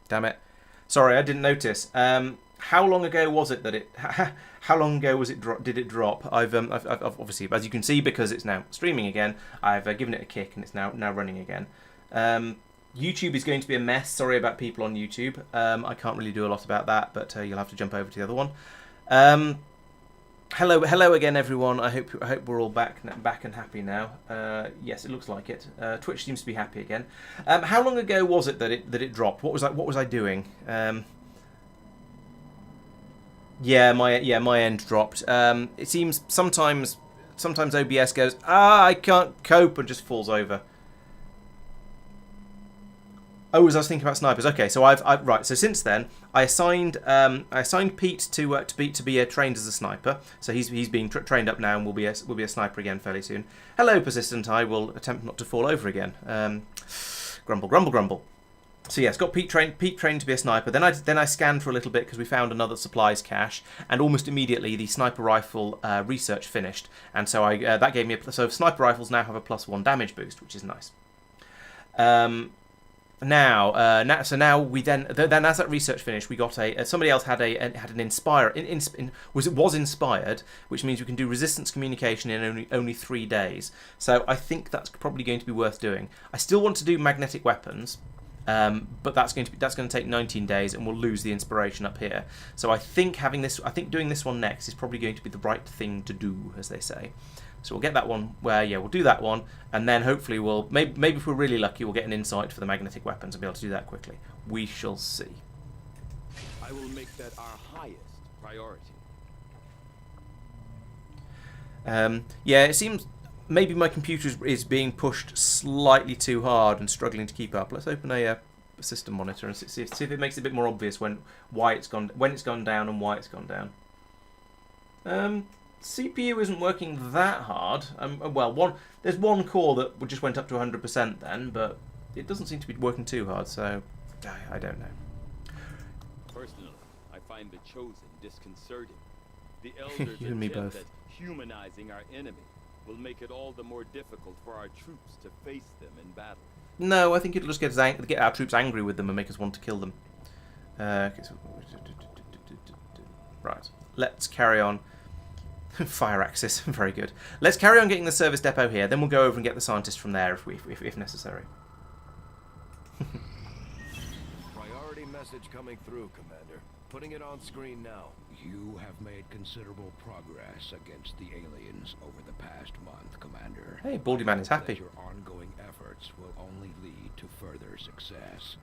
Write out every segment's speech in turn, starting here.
Damn it. Sorry, I didn't notice. How long ago was it that it? How long ago was it? Did it drop? I've obviously, as you can see, because it's now streaming again, I've given it a kick and it's now running again. YouTube is going to be a mess. Sorry about people on YouTube. I can't really do a lot about that, but you'll have to jump over to the other one. Hello again, everyone. I hope we're all back and happy now. Yes, it looks like it. Twitch seems to be happy again. How long ago was it that it dropped? What was I doing? Yeah, my end dropped. It seems sometimes OBS goes, I can't cope, and just falls over. Oh, as I was thinking about snipers. Okay, so I've right. So since then, I assigned Pete to be trained as a sniper. So he's being trained up now and will be a sniper again fairly soon. Hello, persistent. I will attempt not to fall over again. Grumble, grumble, grumble. So yes, got Pete trained to be a sniper. Then I scanned for a little bit because we found another supplies cache, and almost immediately the sniper rifle research finished, and so that gave me so sniper rifles now have a +1 damage boost, which is nice. Now we then as that research finished, we got somebody else had an inspire was inspired, which means we can do resistance communication in only 3 days. So I think that's probably going to be worth doing. I still want to do magnetic weapons. But that's going to take 19 days, and we'll lose the inspiration up here. So I think doing this one next is probably going to be the right thing to do, as they say. So we'll get that one. We'll do that one, and then hopefully maybe if we're really lucky, we'll get an insight for the magnetic weapons and be able to do that quickly. We shall see. I will make that our highest priority. Yeah, it seems. Maybe my computer is being pushed slightly too hard and struggling to keep up. Let's open a system monitor and see if it makes it a bit more obvious when it's gone down and why it's gone down. CPU isn't working that hard. There's one core that just went up to 100% then, but it doesn't seem to be working too hard. So I don't know. Personally, I find the chosen disconcerting. The elders you and me intend both. that humanizing our enemy will make it all the more difficult for our troops to face them in battle. No, I think it'll just get our troops angry with them and make us want to kill them. Right, let's carry on. Fire axis, very good. Let's carry on getting the service depot here, then we'll go over and get the scientists from there if necessary. Priority message coming through, Commander. Putting it on screen now. You have made considerable progress against the aliens over the past month, Commander. Hey, Baldy Man is happy. Your ongoing efforts will only lead to further success.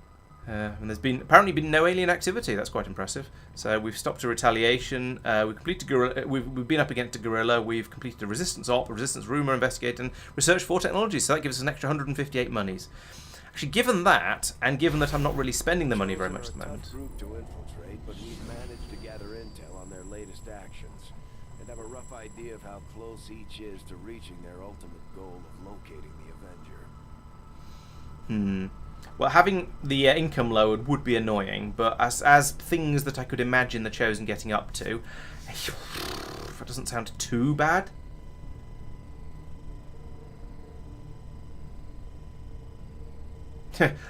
And there's apparently been no alien activity. That's quite impressive. So we've stopped a retaliation. We've completed guerrilla. We've been up against a guerrilla. We've completed a resistance op, a resistance rumor investigate, and research 4 technologies. So that gives us an extra 158 monies. Actually, given that, and given that I'm not really spending the money very much at the moment. Group to infiltrate, but we've managed to gather intel on their latest actions and have a rough idea of how close each is to reaching their ultimate goal of locating the Avenger. Well, having the income lowered would be annoying, but as things that I could imagine the Chosen getting up to, that doesn't sound too bad.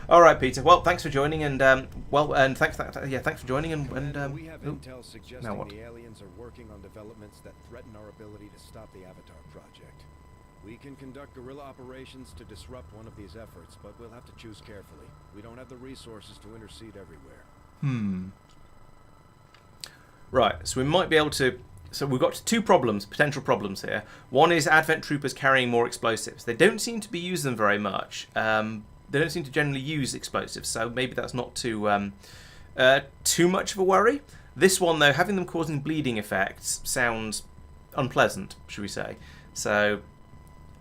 All right, Peter. Well, thanks for joining, and thanks for joining, and we have intel suggesting now what? the aliens are working on developments that threaten our ability to stop the Avatar project. We can conduct guerrilla operations to disrupt one of these efforts, but we'll have to choose carefully. We don't have the resources to intercede everywhere. Right, so we might be able to. So we've got 2 potential problems here. One is Advent troopers carrying more explosives. They don't seem to be using them very much. They don't seem to generally use explosives, so maybe that's not too much of a worry. This one, though, having them causing bleeding effects sounds unpleasant, should we say? So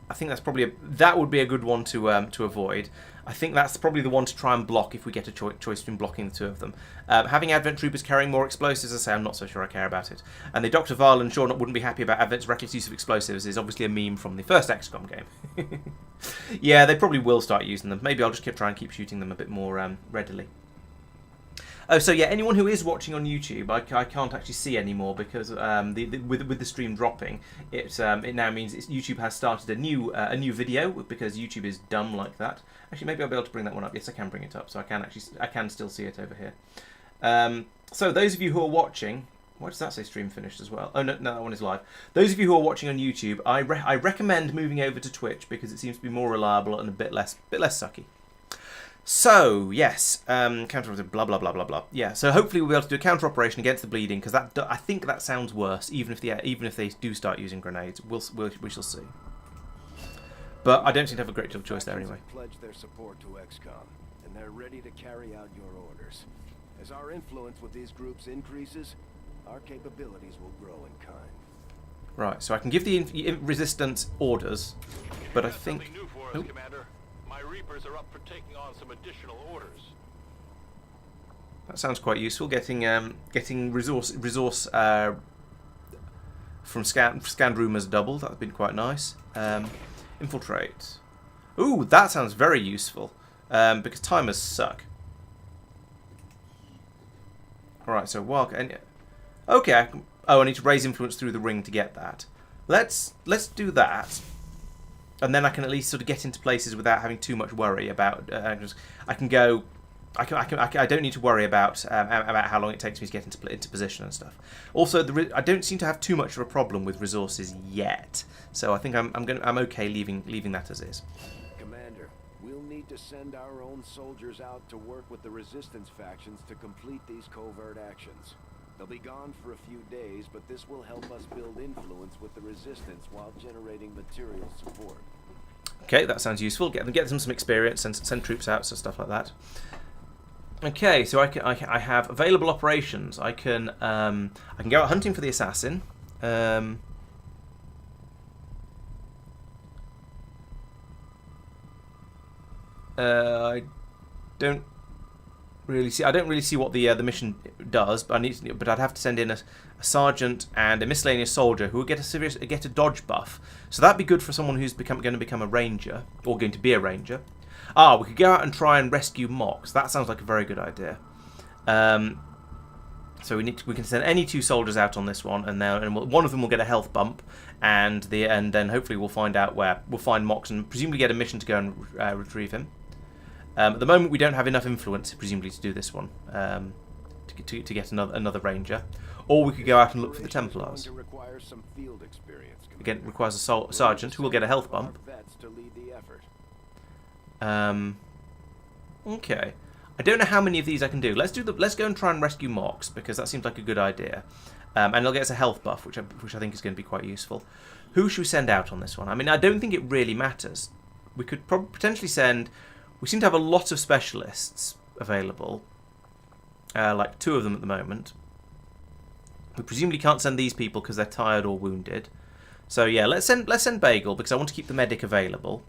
I think that would be a good one to avoid. I think that's probably the one to try and block if we get a choice between blocking the 2 of them. Having Advent troopers carrying more explosives, as I say, I'm not so sure I care about it. And the Dr. Varl and Sean wouldn't be happy about Advent's reckless use of explosives is obviously a meme from the first XCOM game. Yeah, they probably will start using them. Maybe I'll just try and keep shooting them a bit more readily. Oh, so yeah, anyone who is watching on YouTube, I can't actually see anymore because with the stream dropping, it now means YouTube has started a new video because YouTube is dumb like that. Actually, maybe I'll be able to bring that one up. Yes, I can bring it up, so I can still see it over here. So those of you who are watching, why does that say stream finished as well? Oh no, that one is live. Those of you who are watching on YouTube, I recommend moving over to Twitch because it seems to be more reliable and a bit less sucky. So yes, counter blah blah blah blah blah. Yeah, so hopefully we'll be able to do a counter operation against the bleeding because I think that sounds worse. Even if they do start using grenades, we shall see. But I don't seem to have a great deal of choice there anyway. Pledge their support to XCOM, and they're ready to carry out your orders. As our influence with these groups increases, our capabilities will grow in kind. Right, so I can give the resistance orders, but I think. Something new for us, Commander. My Reapers are up for taking on some additional orders. That sounds quite useful. Getting resource from scanned rumors doubled. That's been quite nice. Infiltrate. Ooh, that sounds very useful because timers suck. All right, so okay. I need to raise influence through the ring to get that. Let's do that. And then I can at least sort of get into places without having too much worry about. I don't need to worry about how long it takes me to get into position and stuff. Also, I don't seem to have too much of a problem with resources yet, so I think I'm okay leaving that as is. Commander, we'll need to send our own soldiers out to work with the resistance factions to complete these covert actions. They'll be gone for a few days, but this will help us build influence with the resistance while generating material support. Okay, that sounds useful. Get them some experience and send troops out, so stuff like that. Okay, so I have available operations. I can go out hunting for the assassin. I don't really see what the mission does, but I'd have to send in a sergeant and a miscellaneous soldier who will get a dodge buff. So that'd be good for someone who's going to become a ranger or going to be a ranger. We could go out and try and rescue mocks. That sounds like a very good idea. So we can send any two soldiers out on this one, and one of them will get a health bump, and then hopefully we'll find out where we'll find mocks and presumably get a mission to go and retrieve him. At the moment, we don't have enough influence, presumably, to do this one, to get another ranger. Or we could go out and look for the Templars. Again, it requires a sergeant who will get a health bump. Okay. I don't know how many of these I can do. Let's go and try and rescue mocks because that seems like a good idea. And it'll get us a health buff, which I think is going to be quite useful. Who should we send out on this one? I mean, I don't think it really matters. We could potentially send. We seem to have a lot of specialists available, like 2 of them at the moment. We presumably can't send these people because they're tired or wounded. So yeah, let's send Bagel because I want to keep the medic available.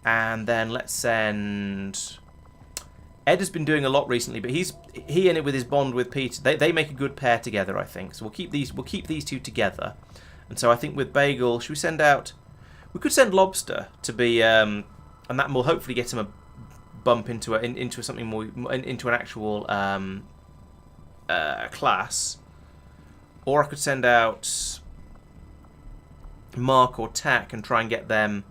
And then let's send. Ed has been doing a lot recently, but he and it with his bond with Peter, they make a good pair together, I think. So we'll keep these 2 together. And so I think with Bagel, should we send out? We could send Lobster to be, and that will hopefully get him a bump into something more into an actual class. Or I could send out Mark or Tack and try and get them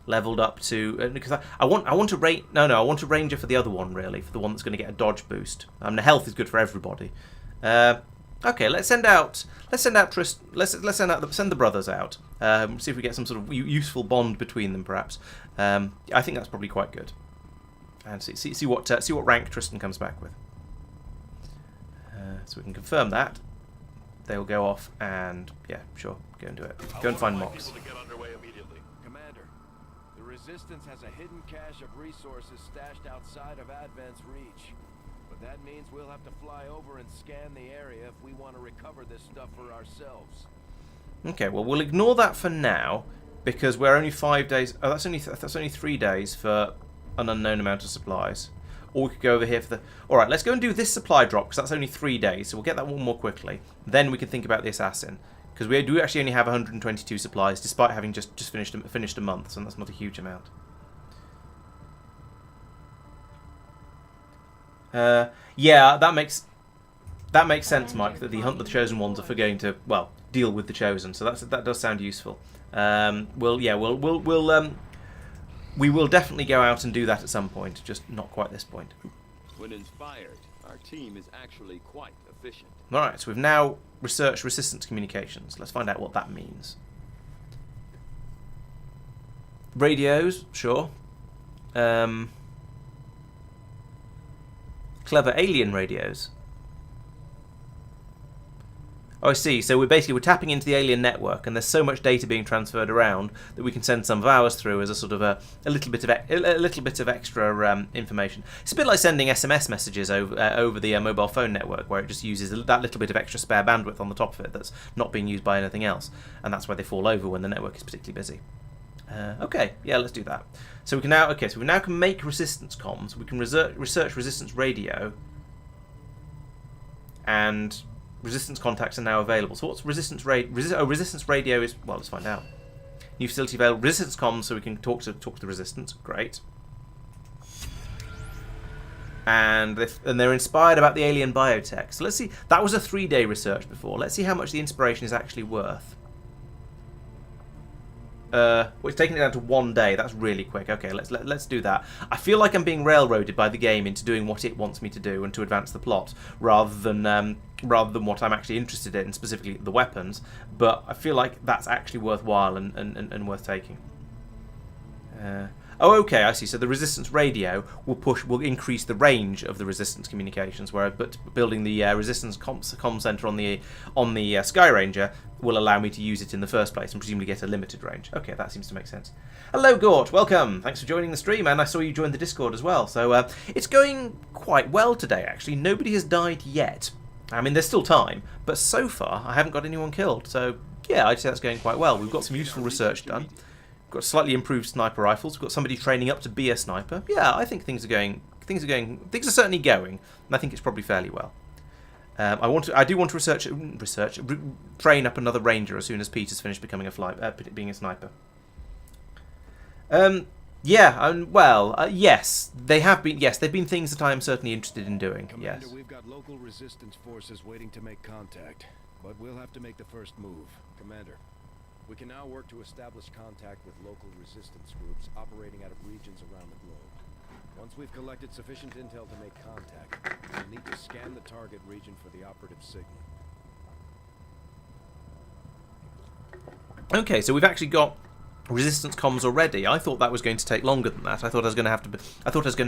leveled up to because I want a ranger for the other one, really, for the one that's going to get a dodge boost. The health is good for everybody. Okay, let's send the brothers out. See if we get some sort of useful bond between them, perhaps. I think that's probably quite good. And see what rank Tristan comes back with. So we can confirm that. They will go off and yeah, sure, go and do it. Go and find mocks. Commander, the Resistance has a hidden cache of resources stashed outside of Advent's reach. But that means we'll have to fly over and scan the area if we want to recover this stuff for ourselves. Okay, well we'll ignore that for now because we're only 5 days. Oh, that's only 3 days for an unknown amount of supplies. Or we could go over here for the. All right, let's go and do this supply drop because that's only 3 days, so we'll get that one more quickly. Then we can think about the assassin because we do actually only have 122 supplies, despite having just finished a month, so that's not a huge amount. Yeah, that makes sense, Mike. That the hunt the chosen ones are for going to deal with the chosen. So that does sound useful. We will definitely go out and do that at some point. Just not quite this point. When inspired, our team is actually quite efficient. All right. So we've now researched resistance communications. Let's find out what that means. Radios, sure. Clever alien radios. Oh, I see. So we're tapping into the alien network, and there's so much data being transferred around that we can send some of ours through as a sort of a little bit of extra information. It's a bit like sending SMS messages over the mobile phone network, where it just uses that little bit of extra spare bandwidth on the top of it that's not being used by anything else, and that's why they fall over when the network is particularly busy. Okay, yeah, let's do that. So we can now can make resistance comms. We can research resistance radio, and resistance contacts are now available. So what's resistance radio? Resistance radio is, well, let's find out. New facility available. Resistance comms, so we can talk to the resistance. Great. And they're inspired about the alien biotech. So let's see. That was a 3-day research before. Let's see how much the inspiration is actually worth. It's taking it down to 1 day. That's really quick. Okay, let's do that. I feel like I'm being railroaded by the game into doing what it wants me to do and to advance the plot, rather than what I'm actually interested in, specifically the weapons. But I feel like that's actually worthwhile and worth taking. Oh, okay, I see. So the resistance radio will increase the range of the resistance communications, but building the resistance comm center on the Sky Ranger will allow me to use it in the first place and presumably get a limited range. Okay, that seems to make sense. Hello, Gort. Welcome. Thanks for joining the stream, and I saw you join the Discord as well. So it's going quite well today, actually. Nobody has died yet. I mean, there's still time, but so far I haven't got anyone killed. So yeah, I'd say that's going quite well. We've got some useful research done. We've got slightly improved sniper rifles. We've got somebody training up to be a sniper. Yeah, I think things are certainly going, and I think it's probably fairly well. I do want to train up another ranger as soon as Peter's finished becoming being a sniper. Yes, they have been. Yes, they've been things that I am certainly interested in doing. Commander, yes. We've got local resistance forces waiting to make contact, but we'll have to make the first move. Commander, we can now work to establish contact with local resistance groups operating out of regions around the globe. Once we've collected sufficient intel to make contact, we'll need to scan the target region for the operative signal. Okay, so we've actually got resistance comms already. I thought that was going to take longer than that. I thought I was going to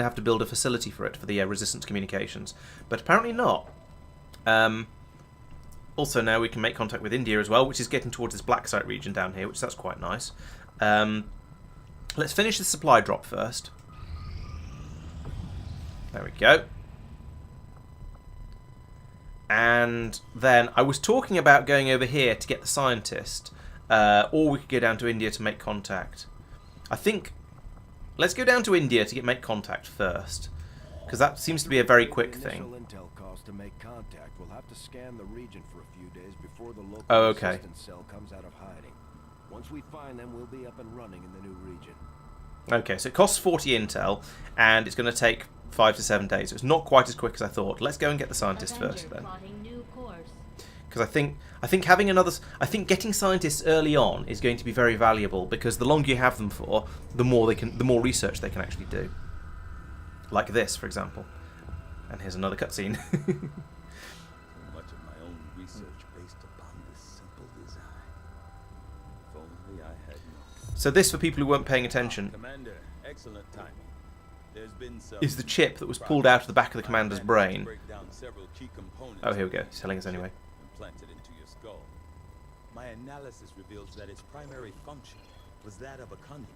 have to build a facility for it, for the resistance communications, but apparently not. Also, now we can make contact with India as well, which is getting towards this black site region down here, which that's quite nice. Let's finish the supply drop first. There we go. And then I was talking about going over here to get the scientist, or we could go down to India to make contact. I think let's go down to India to make contact first, because that seems to be a very quick thing. Intel cost to make contact. We'll have to scan the region for a few days before the local resistance cell comes out of hiding. Once we find them, we'll be up and running in the new region. Okay, so it costs 40 intel, and it's going to take 5 to 7 days. So it's not quite as quick as I thought. Let's go and get the scientist first, then. Because I think getting scientists early on is going to be very valuable, because the longer you have them for, the more research they can actually do. Like this, for example. And here's another cutscene. Much of my own research based upon this simple design. If only I had known. So this, for people who weren't paying attention, Commander, excellent timing. There's been some is the chip that was pulled out of the back of the commander's brain. Oh, here we go. He's telling us anyway. Implanted into your skull. My analysis reveals that its primary function was that of a conduit,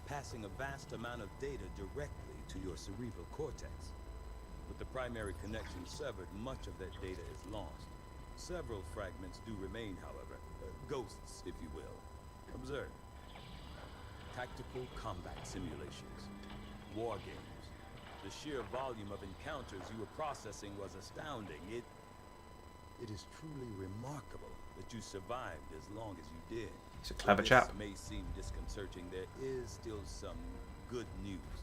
passing a vast amount of data directly to your cerebral cortex. With the primary connection severed, much of that data is lost. Several fragments do remain, however. Ghosts, if you will. Observe. Tactical combat simulations. War games. The sheer volume of encounters you were processing was astounding. It is truly remarkable that you survived as long as you did. He's a clever This chap. may seem disconcerting. There is still some good news.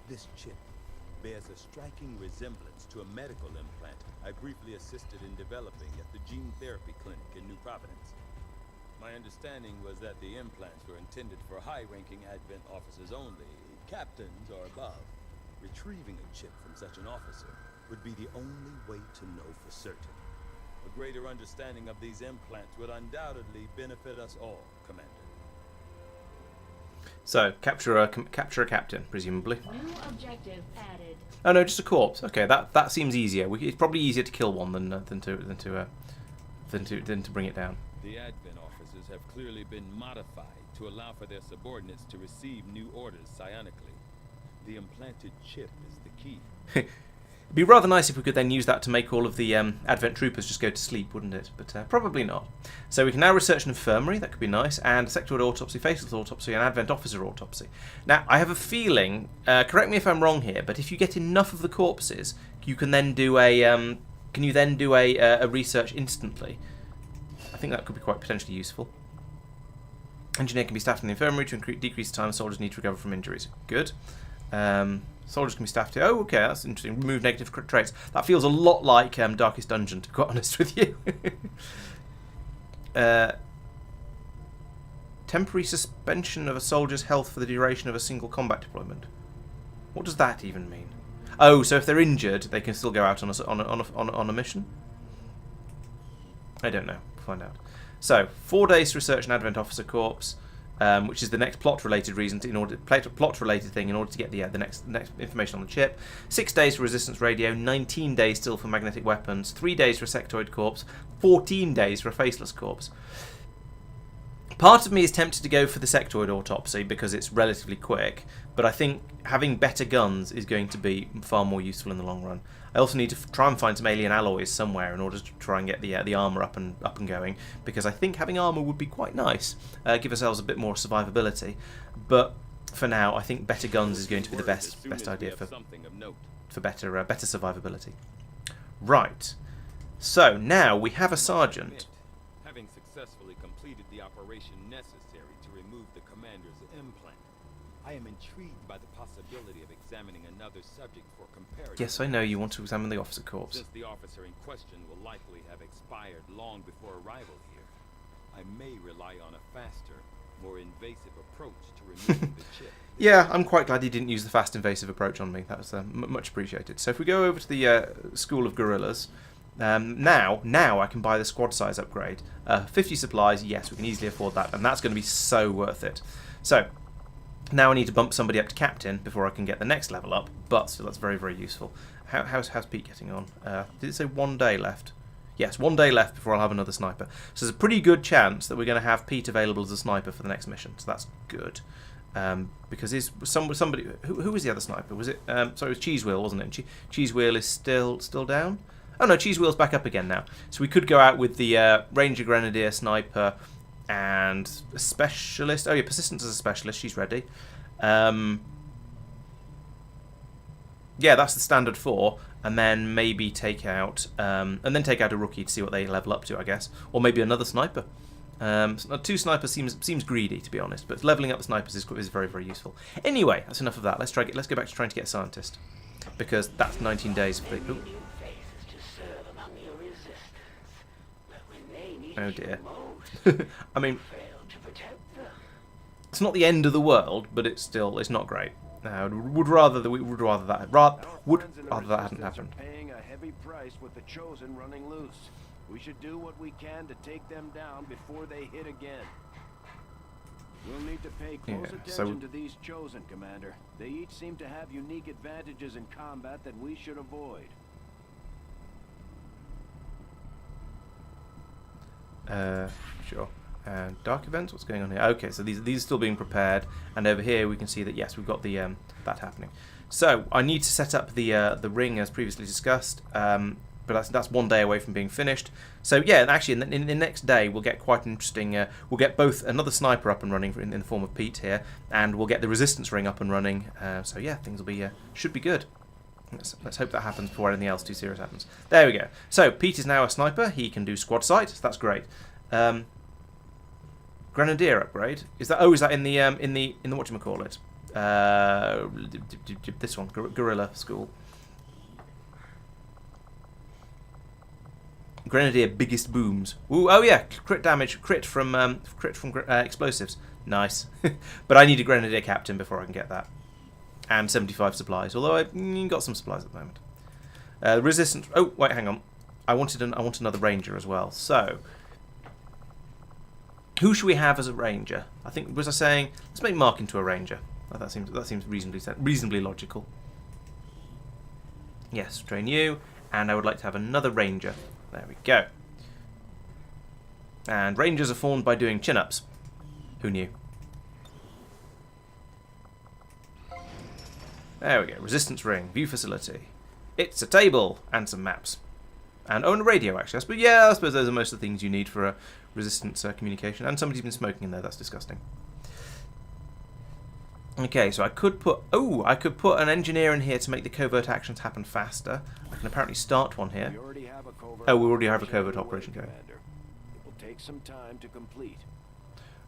This chip bears a striking resemblance to a medical implant I briefly assisted in developing at the gene therapy clinic in New Providence. My understanding was that the implants were intended for high-ranking Advent officers only, captains or above. Retrieving a chip from such an officer would be the only way to know for certain. A greater understanding of these implants would undoubtedly benefit us all, Commander. So, capture a captain, presumably. New objective added. Oh no, just a corpse. Okay, that seems easier. It's probably easier to kill one than to bring it down. The Advent officers have clearly been modified to allow for their subordinates to receive new orders psionically. The implanted chip is the key. It'd be rather nice if we could then use that to make all of the Advent troopers just go to sleep, wouldn't it? But probably not. So we can now research an infirmary, that could be nice, and a sectoid autopsy, faceless autopsy, and Advent officer autopsy. Now, I have a feeling, correct me if I'm wrong here, but if you get enough of the corpses, you can then do a research instantly? I think that could be quite potentially useful. Engineer can be staffed in the infirmary to decrease the time soldiers need to recover from injuries. Good. Soldiers can be staffed here. Oh, okay, that's interesting. Remove negative traits. That feels a lot like Darkest Dungeon, to be quite honest with you. Temporary suspension of a soldier's health for the duration of a single combat deployment. What does that even mean? Oh, so if they're injured, they can still go out on a mission? I don't know. We'll find out. So, 4 days to research an Advent officer corpse. Which is the next plot-related reason plot-related thing in order to get the next information on the chip. 6 days for resistance radio, 19 days still for magnetic weapons, 3 days for a sectoid corpse, 14 days for a faceless corpse. Part of me is tempted to go for the sectoid autopsy because it's relatively quick, but I think having better guns is going to be far more useful in the long run. I also need to try and find some alien alloys somewhere in order to try and get the armour up and going, because I think having armour would be quite nice, give ourselves a bit more survivability. But for now, I think better guns is going to be the best idea for better survivability. Right. So now we have a sergeant. Having successfully completed the operation necessary to remove the commander's implant, I am intrigued by the possibility of examining another subject for comparison. Yes, I know you want to examine the officer corpse. Since the officer in question will likely have expired long before arrival here, I may rely on a faster, more invasive approach to removing the chip. Yeah, I'm quite glad he didn't use the fast invasive approach on me. That was much appreciated. So if we go over to the School of Gorillas, now I can buy the squad size upgrade. 50 supplies, yes, we can easily afford that, and that's going to be so worth it. So now I need to bump somebody up to captain before I can get the next level up, but still that's very, very useful. How's Pete getting on? Did it say 1 day left? Yes, 1 day left before I'll have another sniper. So there's a pretty good chance that we're going to have Pete available as a sniper for the next mission, so that's good. Because somebody who was the other sniper? Was it sorry, it was Cheese Wheel, wasn't it? Cheese Wheel is still down. Oh no, Cheese Wheel's back up again now. So we could go out with the Ranger Grenadier sniper and a specialist. Oh yeah, Persistence as a specialist. She's ready. Yeah, that's the standard 4, and then maybe take out a rookie to see what they level up to, I guess, or maybe another sniper. 2 snipers seems greedy, to be honest, but leveling up the snipers is very, very useful. Anyway, that's enough of that. Let's go back to trying to get a scientist, because that's 19 days for the. Oh dear. I mean, it's not the end of the world, but it's not great. Would rather that hadn't happened. Paying a heavy price with the Chosen running loose. We should do what we can to take them down before they hit again. We'll need to pay close attention to these Chosen, Commander. They each seem to have unique advantages in combat that we should avoid. Sure. Dark events. What's going on here? Okay, so these are still being prepared, and over here we can see that yes, we've got the that happening. So I need to set up the ring as previously discussed, but that's 1 day away from being finished. So yeah, actually in the next day we'll get quite an interesting. We'll get both another sniper up and running in the form of Pete here, and we'll get the resistance ring up and running. So yeah, things will be should be good. Let's hope that happens before anything else too serious happens. There we go. So Pete is now a sniper. He can do squad sight. So that's great. Grenadier upgrade. Is that in the whatchamacallit? This one, Guerrilla School. Grenadier, biggest booms. Ooh, oh yeah, crit damage, crit from explosives. Nice. But I need a Grenadier Captain before I can get that. And 75 supplies, although I've got some supplies at the moment. Resistance. Oh, wait, hang on. I want another Ranger as well. So, who should we have as a Ranger? I think, was I saying, let's make Mark into a Ranger. Oh, that seems reasonably logical. Yes, train you, and I would like to have another Ranger. There we go. And Rangers are formed by doing chin-ups. Who knew? There we go. Resistance ring, view facility. It's a table and some maps. And a radio, actually. I suppose those are most of the things you need for a resistance communication. And somebody's been smoking in there. That's disgusting. Okay, so I could put an engineer in here to make the covert actions happen faster. I can apparently start one here. We already have a covert we already have a covert operation going. Commander. It will take some time to complete.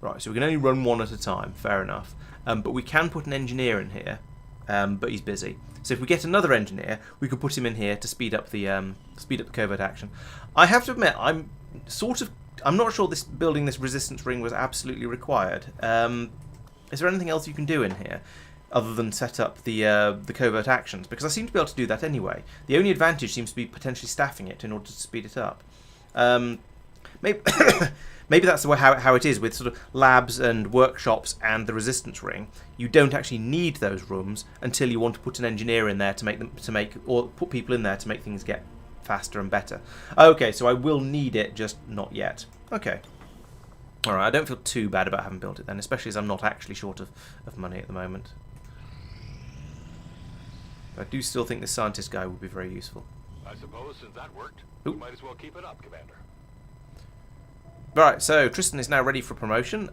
Right, so we can only run one at a time. Fair enough. But we can put an engineer in here. But he's busy. So if we get another engineer, we could put him in here to speed up the covert action. I have to admit, I'm not sure building this resistance ring was absolutely required. Is there anything else you can do in here other than set up the covert actions? Because I seem to be able to do that anyway. The only advantage seems to be potentially staffing it in order to speed it up. Maybe maybe that's how it is with sort of labs and workshops and the resistance ring. You don't actually need those rooms until you want to put an engineer in there or put people in there to make things get faster and better. Okay, so I will need it, just not yet. Okay. Alright, I don't feel too bad about having built it then, especially as I'm not actually short of money at the moment. But I do still think the scientist guy would be very useful. I suppose since that worked, Ooh. you might as well keep it up, Commander. Right, so Tristan is now ready for promotion.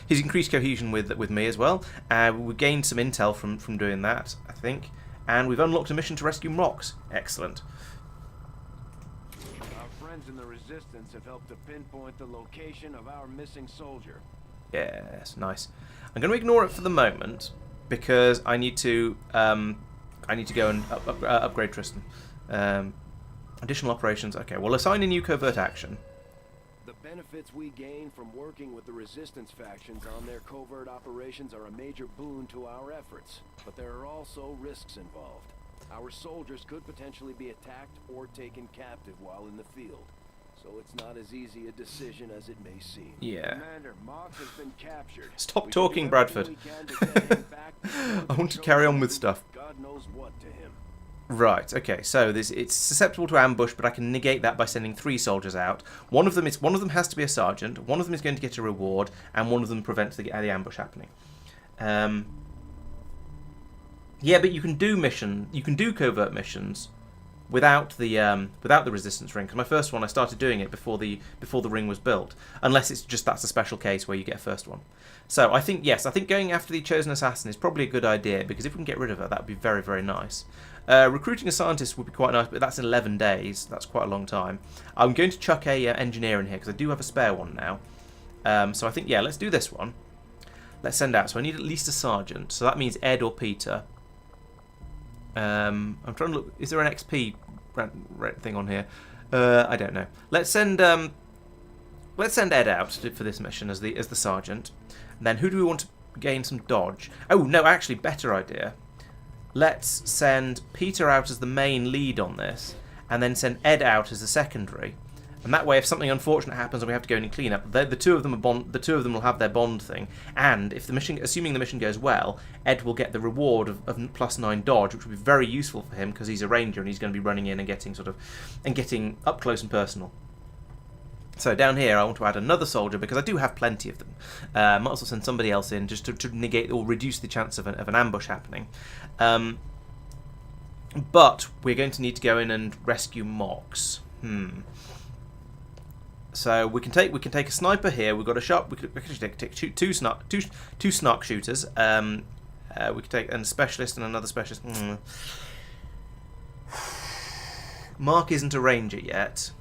He's increased cohesion with me as well. We gained some intel from doing that, I think. And we've unlocked a mission to rescue Mox. Excellent. Our friends in the Resistance have helped to pinpoint the location of our missing soldier. Yes, nice. I'm going to ignore it for the moment because I need to go and upgrade Tristan. Additional operations. Okay, we'll assign a new covert action. The benefits we gain from working with the Resistance factions on their covert operations are a major boon to our efforts, but there are also risks involved. Our soldiers could potentially be attacked or taken captive while in the field, so it's not as easy a decision as it may seem. Yeah. Commander, Mox has been captured. Stop talking, Bradford. I want to carry on with stuff. God knows what to him. Right, okay, so it's susceptible to ambush, but I can negate that by sending 3 soldiers out. One of them has to be a sergeant, one of them is going to get a reward, and one of them prevents the ambush happening. Yeah, but you can do covert missions without the resistance ring. Because my first one, I started doing it before the ring was built, unless it's just that's a special case where you get a first one. So I think going after the chosen assassin is probably a good idea, because if we can get rid of her, that would be very, very nice. Recruiting a scientist would be quite nice, but that's 11 days. That's quite a long time. I'm going to chuck a engineer in here because I do have a spare one now. So I think, yeah, let's do this one. Let's send out. So I need at least a sergeant. So that means Ed or Peter. I'm trying to look. Is there an XP thing on here? I don't know. Let's send Ed out for this mission as the sergeant. And then who do we want to gain some dodge? Oh no, actually, better idea. Let's send Peter out as the main lead on this, and then send Ed out as the secondary. And that way, if something unfortunate happens and we have to go in and clean up, the two of them will have their bond thing. And if assuming the mission goes well, Ed will get the reward of +9 dodge, which will be very useful for him because he's a ranger and he's going to be running in and getting up close and personal. So down here, I want to add another soldier because I do have plenty of them. Might also send somebody else in just to negate or reduce the chance of an ambush happening. But we're going to need to go in and rescue Mox. So we can take a sniper here. We've got a sharp. We could take two snark shooters. We could take a specialist and another specialist. Mark isn't a ranger yet.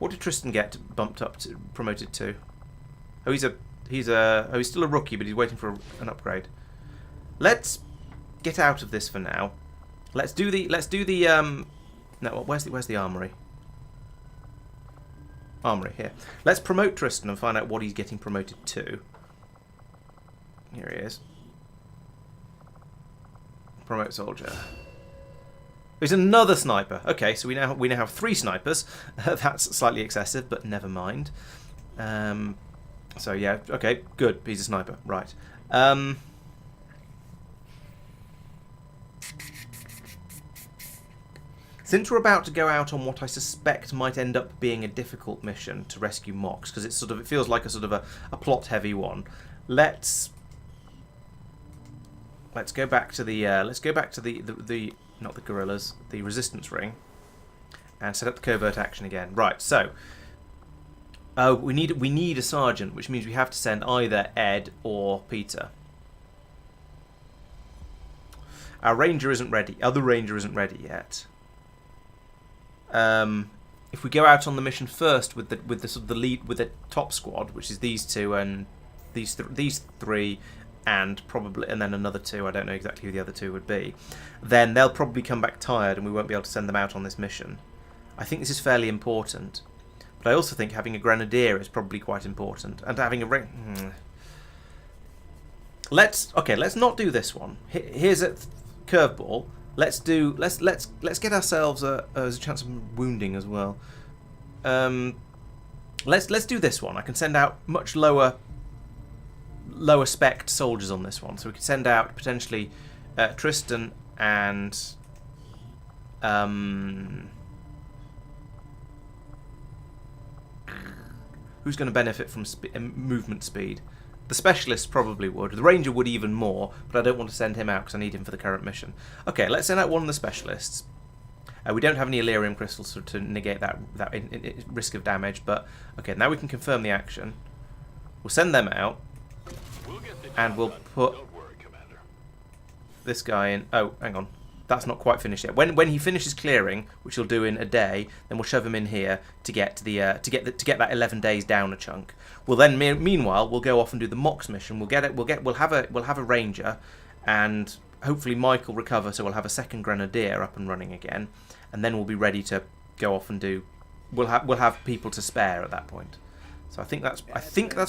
What did Tristan get promoted to? Oh, he's a He's still a rookie, but he's waiting for an upgrade. Let's get out of this for now. Let's do the no, where's the armory? Armory here. Let's promote Tristan and find out what he's getting promoted to. Here he is. Promote soldier. There's another sniper. Okay, so we now have 3 snipers. That's slightly excessive, but never mind. So yeah, okay, good. He's a sniper, right? Since we're about to go out on what I suspect might end up being a difficult mission to rescue Mox, because it feels like a sort of a plot-heavy one. Let's go back to the not the guerrillas, the resistance ring, and set up the covert action again. Right, so we need a sergeant, which means we have to send either Ed or Peter. Our ranger isn't ready. Other ranger isn't ready yet. If we go out on the mission first with the sort of the lead, with the top squad, which is these 2 and these 3, and then another 2, I don't know exactly who the other 2 would be, then they'll probably come back tired and we won't be able to send them out on this mission. I think this is fairly important, but I also think having a grenadier is probably quite important, and having a Let's not do this one. Here's a curveball. Let's get ourselves a chance of wounding as well. Let's do this one. I can send out much lower spec soldiers on this one, so we could send out potentially Tristan and who's going to benefit from movement speed? The specialist probably would. The ranger would even more, but I don't want to send him out because I need him for the current mission. Okay, let's send out one of the specialists. We don't have any Illyrium crystals to negate that risk of damage, but okay, now we can confirm the action. We'll send them out, and we'll put this guy in. Oh, hang on, that's not quite finished yet. When he finishes clearing, which he'll do in a day, then we'll shove him in here to get that 11 days down a chunk. We'll then meanwhile we'll go off and do the Mox mission. We'll have a ranger, and hopefully Mike will recover, so we'll have a second grenadier up and running again, and then we'll be ready to go off and do. We'll have people to spare at that point. So I think that's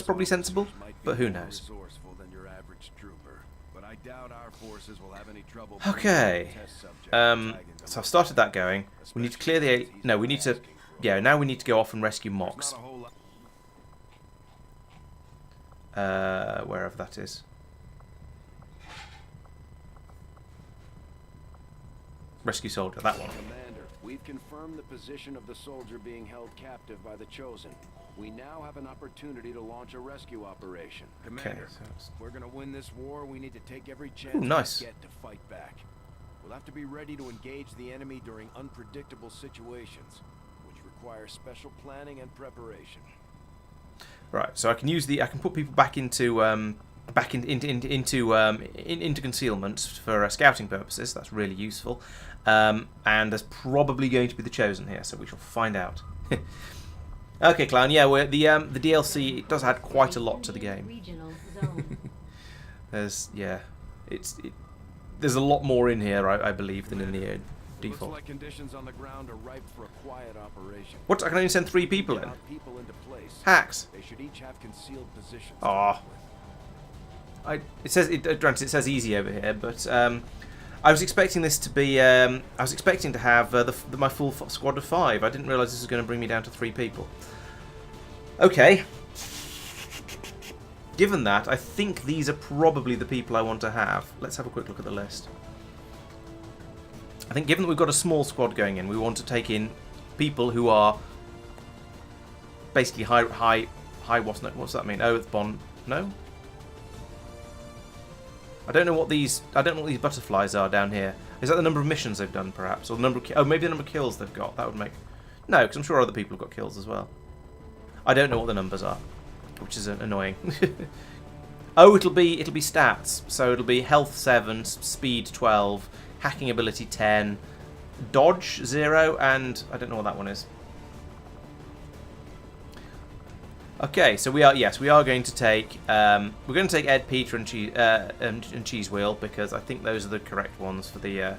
probably sensible, but who knows? Okay. So I've started that going. We need to clear the. No, we need to. Yeah, now we need to go off and rescue Mox. Wherever that is. Rescue soldier, that one. Commander, we've confirmed the position of the soldier being held captive by the Chosen. We now have an opportunity to launch a rescue operation. Commander, okay, so if we're going to win this war, we need to take every chance we get to fight back. We'll have to be ready to engage the enemy during unpredictable situations, which require special planning and preparation. Right, so I can put people back into concealment for scouting purposes. That's really useful. And there's probably going to be the Chosen here, so we shall find out. Okay, Clown. Yeah, the DLC, it does add quite a lot to the game. There's a lot more in here, I believe, than in the default. Looks like conditions on the ground are ripe for a quiet operation. What? I can only send 3 people in. People into place. Hacks. They should each have concealed positions. Ah. It says easy over here, but I was expecting this to be. I was expecting to have my full squad of 5. I didn't realise this was going to bring me down to 3 people. Okay. Given that, I think these are probably the people I want to have. Let's have a quick look at the list. I think given that we've got a small squad going in, we want to take in people who are basically high. What's that mean? Oh, it's Bond. No. I don't know what these butterflies are down here. Is that the number of missions they've done, perhaps, or the number of maybe the number of kills they've got? That would make no, because I'm sure other people have got kills as well. I don't know what the numbers are, which is annoying. Oh, it'll be stats. So it'll be health 7, speed 12, hacking ability 10, dodge 0, and I don't know what that one is. Okay, so we are going to take Ed, Peter, and Cheese Wheel, because I think those are the correct ones for the.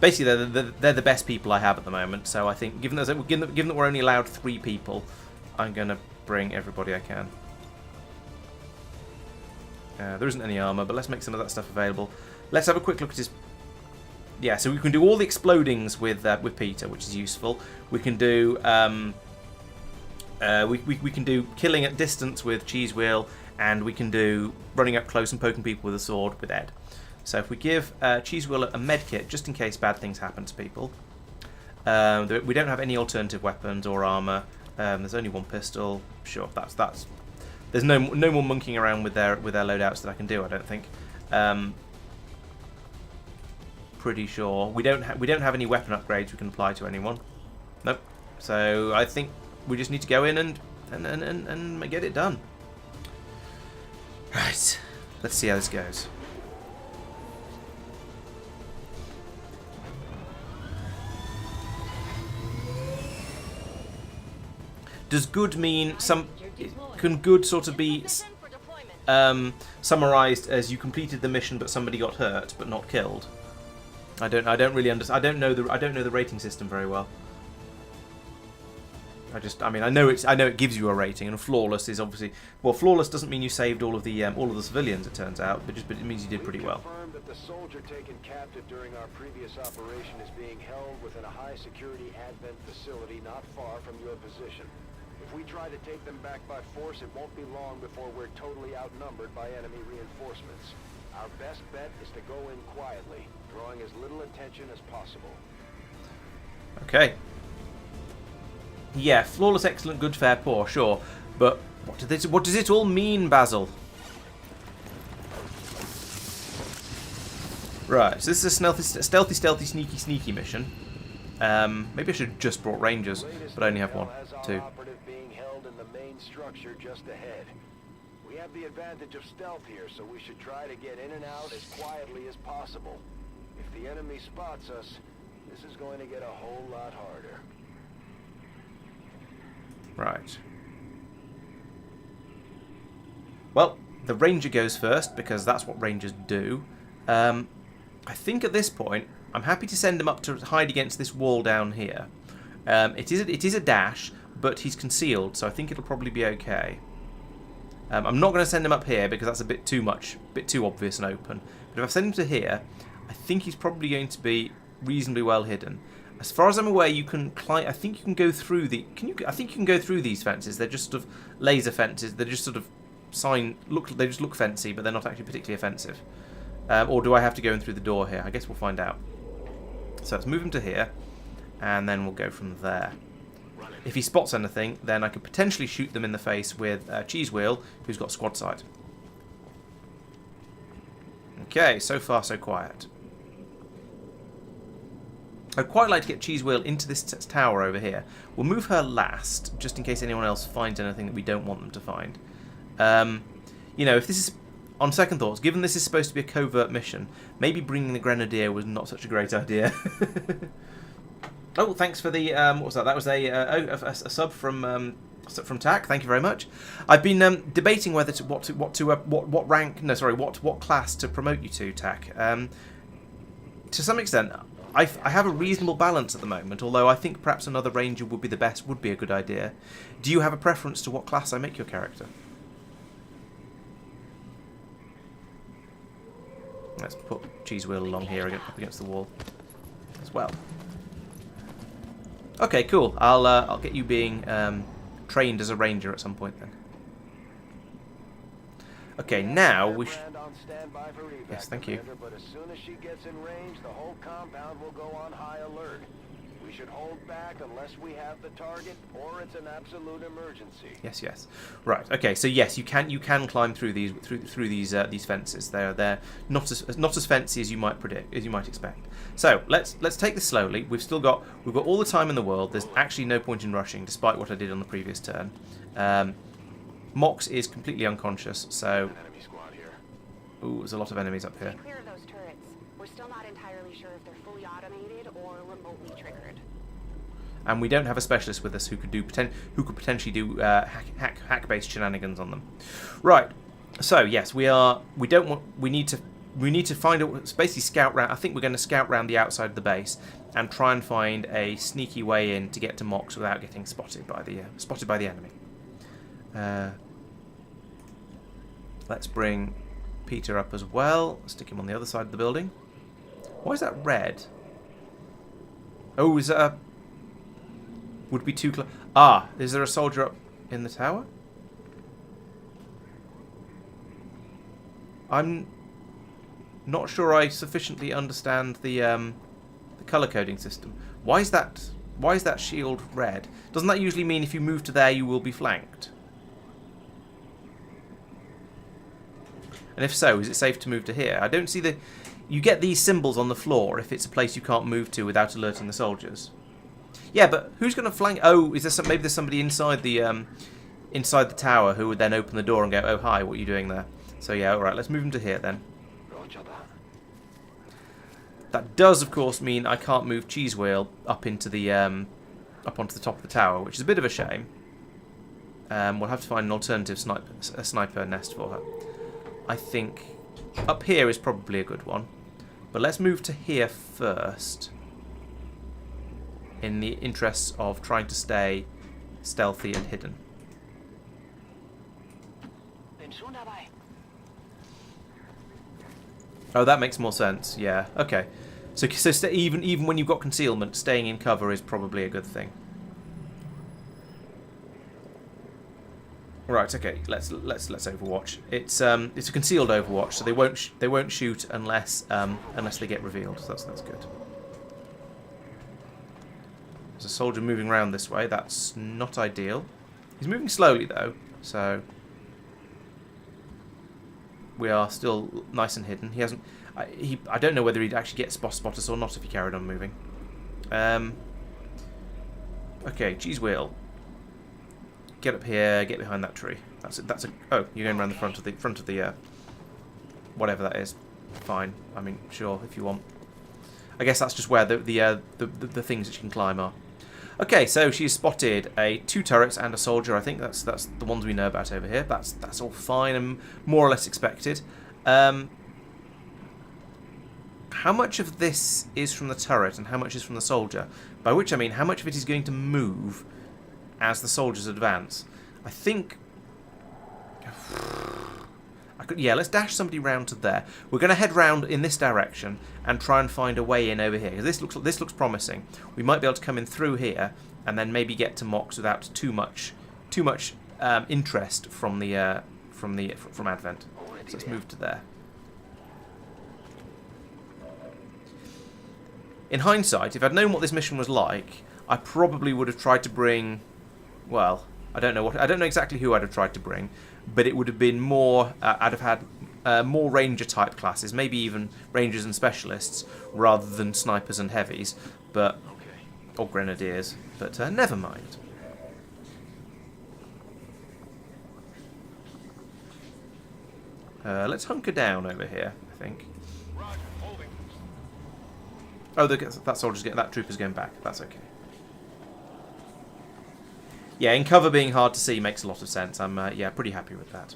Basically, they're the best people I have at the moment. So I think, given that we're only allowed 3 people, I'm gonna bring everybody I can. There isn't any armor, but let's make some of that stuff available. Let's have a quick look at his. Yeah, so we can do all the explodings with Peter, which is useful. We can do we can do killing at distance with Cheese Wheel, and we can do running up close and poking people with a sword with Ed. So if we give Cheese Wheel a med kit, just in case bad things happen to people. We don't have any alternative weapons or armor. There's only 1 pistol. Sure, that's. There's no more monkeying around with their loadouts that I can do. I don't think. Pretty sure we don't have any weapon upgrades we can apply to anyone. Nope. So I think we just need to go in and get it done. Right. Let's see how this goes. Does good mean some? Can good sort of be summarized as you completed the mission but somebody got hurt but not killed? I don't really understand. I don't know the rating system very well. I know it gives you a rating, and flawless is obviously flawless doesn't mean you saved all of the civilians, it turns out, but it means you did pretty well. Confirmed that the soldier taken captive during our previous operation is being held within a high security advent facility not far from your position. If we try to take them back by force, it won't be long before we're totally outnumbered by enemy reinforcements. Our best bet is to go in quietly, drawing as little attention as possible. Okay. Yeah, flawless, excellent, good, fair, poor, sure. But what does it all mean, Basil? Right, so this is a stealthy, sneaky mission. Maybe I should have just brought Rangers, but I only have 1, 2. Being held in the main structure just ahead. We have the advantage of stealth here, so we should try to get in and out as quietly as possible. If the enemy spots us, this is going to get a whole lot harder. Right. Well, the Ranger goes first, because that's what Rangers do. I think at this point, I'm happy to send him up to hide against this wall down here. It is a dash, but he's concealed, so I think it'll probably be okay. I'm not going to send him up here because that's a bit too much, a bit too obvious and open. But if I send him to here, I think he's probably going to be reasonably well hidden. As far as I'm aware, you can climb. I think you can go through the. I think you can go through these fences. They're just sort of laser fences. They're just sort of They just look fancy, but they're not actually particularly offensive. Or do I have to go in through the door here? I guess we'll find out. So let's move him to here, and then we'll go from there. If he spots anything, then I could potentially shoot them in the face with Cheese Wheel, who's got squad sight. Okay, so far so quiet. I'd quite like to get Cheese Wheel into this tower over here. We'll move her last, just in case anyone else finds anything that we don't want them to find. You know, if this is, on second thoughts, given this is supposed to be a covert mission, maybe bringing the Grenadier was not such a great idea. Oh, thanks for the what was that? That was a sub from TAC. Thank you very much. I've been debating whether to what class to promote you to, TAC. To some extent, I have a reasonable balance at the moment. Although I think perhaps another Ranger would be a good idea. Do you have a preference to what class I make your character? Let's put Cheese Wheel along here against the wall as well. Okay, cool. I'll get you being trained as a ranger at some point then. Okay, now we should. Yes, thank you. But as soon as she gets in range, the whole compound will go on high alert. We should hold back unless we have the target, or it's an absolute emergency. Yes, yes. Right. Okay. So yes, you can climb through these fences. They're not as fancy as you might expect. So let's take this slowly. We've got all the time in the world. There's actually no point in rushing, despite what I did on the previous turn. Mox is completely unconscious. So. Ooh, there's a lot of enemies up here. Clear of those turrets. We're still not entirely sure if they're fully automated or remotely triggered. and we don't have a specialist with us who could potentially do hack-based shenanigans on them. Right. So yes, we need to find a basically scout round. I think we're going to scout round the outside of the base and try and find a sneaky way in to get to Mox without getting spotted by the enemy. Let's bring Peter up as well. Stick him on the other side of the building. Why is that red? Oh, is that a... Would be too close. Ah, is there a soldier up in the tower? I'm not sure I sufficiently understand the color coding system. Why is that shield red? Doesn't that usually mean if you move to there you will be flanked? And if so, is it safe to move to here? I don't see the... You get these symbols on the floor if it's a place you can't move to without alerting the soldiers. Yeah, but who's going to flank... Oh, is there maybe there's somebody inside the tower who would then open the door and go, oh, hi, what are you doing there? So yeah, alright, let's move them to here then. Roger that. That does, of course, mean I can't move Cheese Wheel up into the up onto the top of the tower, which is a bit of a shame. We'll have to find an alternative sniper nest for her. I think up here is probably a good one. But let's move to here first, in the interests of trying to stay stealthy and hidden. Oh, that makes more sense. Yeah. Okay. So even when you've got concealment, staying in cover is probably a good thing. Right. Okay. Let's Overwatch. It's a concealed Overwatch, so they won't shoot unless they get revealed. So that's good. There's a soldier moving around this way. That's not ideal. He's moving slowly though, so we are still nice and hidden. He hasn't. I don't know whether he'd actually get spot us or not if he carried on moving. Okay, Cheese Wheel. Get up here. Get behind that tree. Oh, you're going around the front of the whatever that is. Fine. I mean, sure if you want. I guess that's just where the things that you can climb are. Okay, so she's spotted 2 turrets and a soldier. I think that's the ones we know about over here. That's all fine and more or less expected. How much of this is from the turret and how much is from the soldier? By which I mean how much of it is going to move as the soldiers advance. I think... Yeah, let's dash somebody round to there. We're going to head round in this direction and try and find a way in over here. This looks promising. We might be able to come in through here and then maybe get to Mox without too much interest from Advent. So let's move to there. In hindsight, if I'd known what this mission was like, I probably would have tried to bring... Well, I don't know exactly who I'd have tried to bring, but it would have been more... I'd have had more ranger-type classes, maybe even rangers and specialists, rather than snipers and heavies, but or grenadiers. But never mind. Let's hunker down over here, I think. Oh, that trooper's going back. That's okay. Yeah, in cover being hard to see makes a lot of sense. I'm pretty happy with that.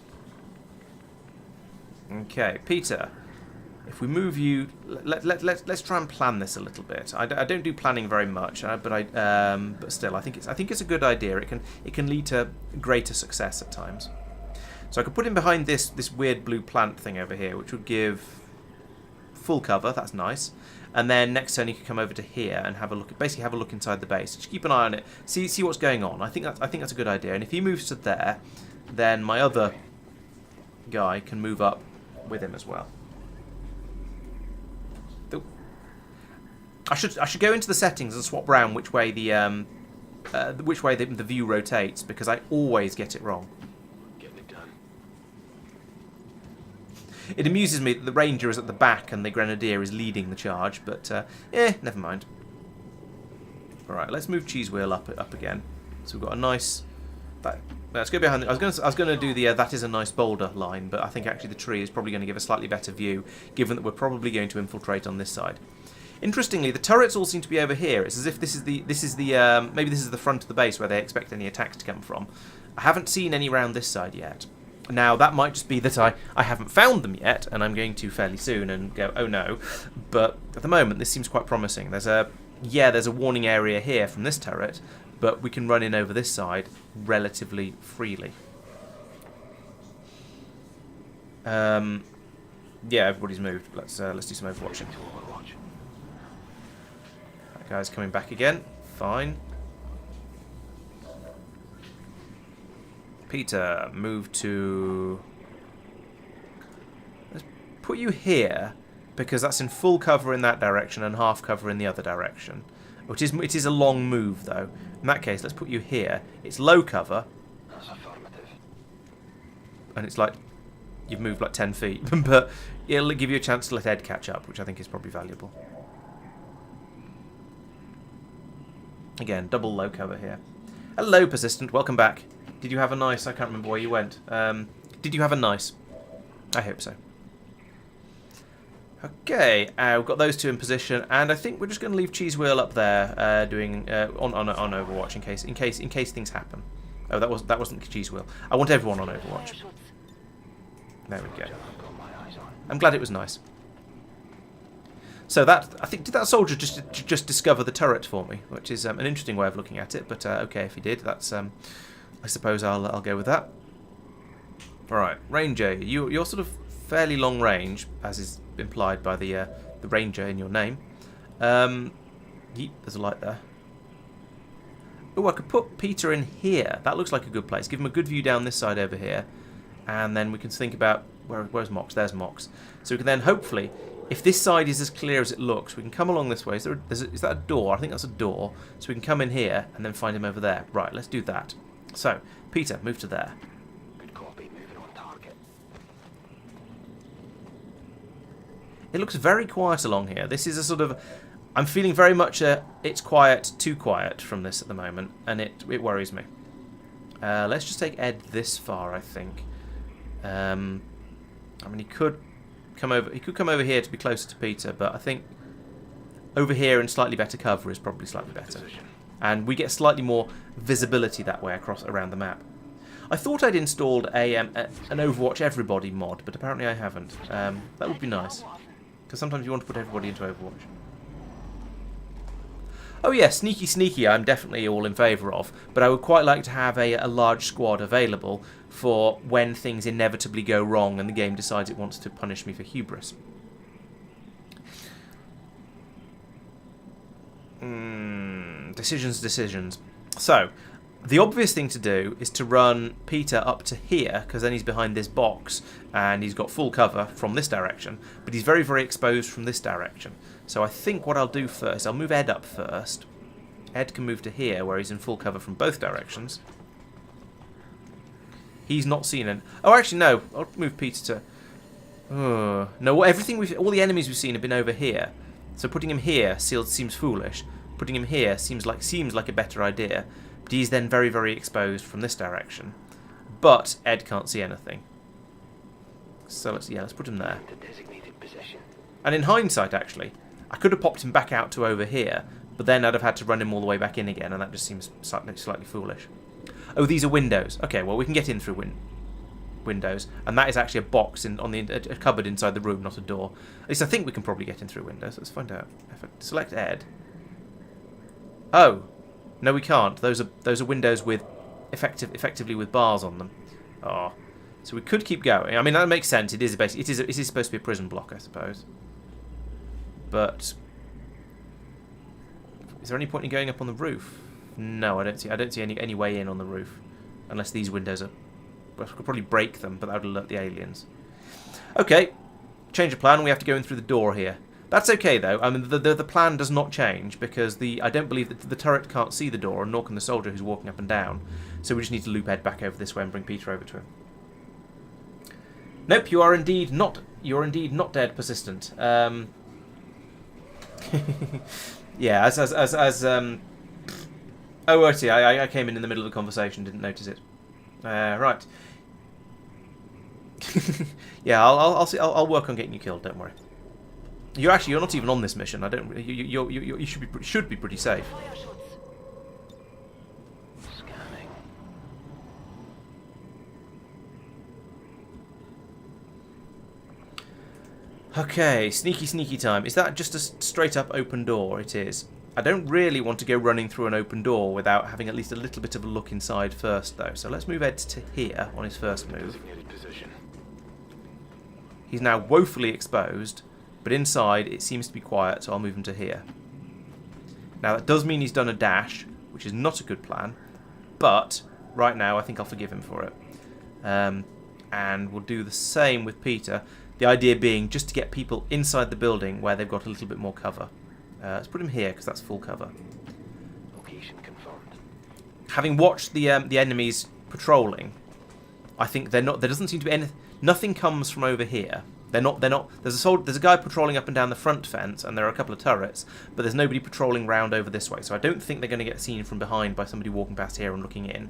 Okay, Peter. If we move you, let's try and plan this a little bit. I don't do planning very much, but still, I think it's a good idea. It can lead to greater success at times. So I could put him behind this weird blue plant thing over here, which would give full cover. That's nice. And then next turn he could come over to here and have a look. Basically, have a look inside the base. Just keep an eye on it. See what's going on. I think that's a good idea. And if he moves to there, then my other guy can move up with him as well. I should go into the settings and swap around which way the view rotates, because I always get it wrong. It amuses me that the ranger is at the back and the grenadier is leading the charge, but never mind. Alright, let's move Cheese Wheel up again. So we've got a nice... Let's go behind... I was going to do the that is a nice boulder line, but I think actually the tree is probably going to give a slightly better view, given that we're probably going to infiltrate on this side. Interestingly, the turrets all seem to be over here. It's as if this is the maybe this is the front of the base where they expect any attacks to come from. I haven't seen any round this side yet. Now, that might just be that I haven't found them yet, and I'm going to fairly soon and go, oh no. But at the moment, this seems quite promising. There's a warning area here from this turret, but we can run in over this side relatively freely. Yeah, everybody's moved. Let's do some overwatching. That guy's coming back again. Fine. Peter, move to... Let's put you here, because that's in full cover in that direction and half cover in the other direction. It is a long move, though. In that case, let's put you here. It's low cover. And it's like... You've moved like 10 feet. But it'll give you a chance to let Ed catch up, which I think is probably valuable. Again, double low cover here. Hello, Persistent. Welcome back. Did you have a nice... I can't remember where you went. Did you have a nice? I hope so. Okay, we've got those two in position, and I think we're just going to leave Cheese Wheel up there, doing on Overwatch in case things happen. Oh, that wasn't Cheese Wheel. I want everyone on Overwatch. There we go. I'm glad it was nice. So that, I think, did that soldier just discover the turret for me, which is an interesting way of looking at it. But okay, if he did, that's I suppose I'll go with that. All right, Ranger, you're sort of fairly long range, as is implied by the Ranger in your name. Yeep, there's a light there. Oh, I could put Peter in here. That looks like a good place. Give him a good view down this side over here. And then we can think about... Where's Mox? There's Mox. So we can then, hopefully, if this side is as clear as it looks, we can come along this way. Is that a door? I think that's a door. So we can come in here and then find him over there. Right, let's do that. So, Peter, move to there. Good copy. Moving on target. It looks very quiet along here. This is a sort of... I'm feeling very much it's quiet, too quiet from this at the moment. And it worries me. Let's just take Ed this far, I think. I mean, he could come over. He could come over here to be closer to Peter, but I think over here in slightly better cover is probably slightly better, and we get slightly more visibility that way around the map. I thought I'd installed an Overwatch Everybody mod, but apparently I haven't. That would be nice, because sometimes you want to put everybody into Overwatch. Oh yeah, sneaky I'm definitely all in favour of, but I would quite like to have a large squad available for when things inevitably go wrong and the game decides it wants to punish me for hubris. Decisions. So, the obvious thing to do is to run Peter up to here, because then he's behind this box and he's got full cover from this direction, but he's very, very exposed from this direction. So I think what I'll do first, I'll move Ed up first. Ed can move to here, where he's in full cover from both directions. He's not seen it. Oh, actually, no. I'll move Peter to... no, all the enemies we've seen have been over here. So putting him here seems foolish. Putting him here seems like a better idea. But he's then very, very exposed from this direction. But Ed can't see anything. So let's put him there. And in hindsight, actually, I could have popped him back out to over here, but then I'd have had to run him all the way back in again, and that just seems slightly foolish. Oh, these are windows. Okay, well, we can get in through windows, and that is actually a box a cupboard inside the room, not a door. At least I think we can probably get in through windows. Let's find out. If I select Ed. Oh, no, we can't. Those are windows with effectively with bars on them. Oh, so we could keep going. I mean, that makes sense. It is supposed to be a prison block, I suppose. But is there any point in going up on the roof? No, I don't see any way in on the roof, unless these windows are. Well, I could probably break them, but that would alert the aliens. Okay, change of plan. We have to go in through the door here. That's okay though. I mean, the plan does not change because I don't believe that the turret can't see the door, and nor can the soldier who's walking up and down. So we just need to loop Ed back over this way and bring Peter over to him. Nope, you are indeed not dead, Persistent. Yeah, oh, I see. I came in the middle of the conversation, didn't notice it. Right. Yeah, I'll work on getting you killed. Don't worry. You're not even on this mission. I don't. You should be pretty safe. Scanning. Okay, sneaky time. Is that just a straight up open door? It is. I don't really want to go running through an open door without having at least a little bit of a look inside first, though. So let's move Ed to here on his first move. He's now woefully exposed, but inside it seems to be quiet, so I'll move him to here. Now that does mean he's done a dash, which is not a good plan, but right now I think I'll forgive him for it. And we'll do the same with Peter, the idea being just to get people inside the building where they've got a little bit more cover. Let's put him here because that's full cover. Location confirmed. Having watched the enemies patrolling, I think they're not. There doesn't seem to be any. Nothing comes from over here. They're not. There's a guy patrolling up and down the front fence, and there are a couple of turrets, but there's nobody patrolling round over this way. So I don't think they're going to get seen from behind by somebody walking past here and looking in.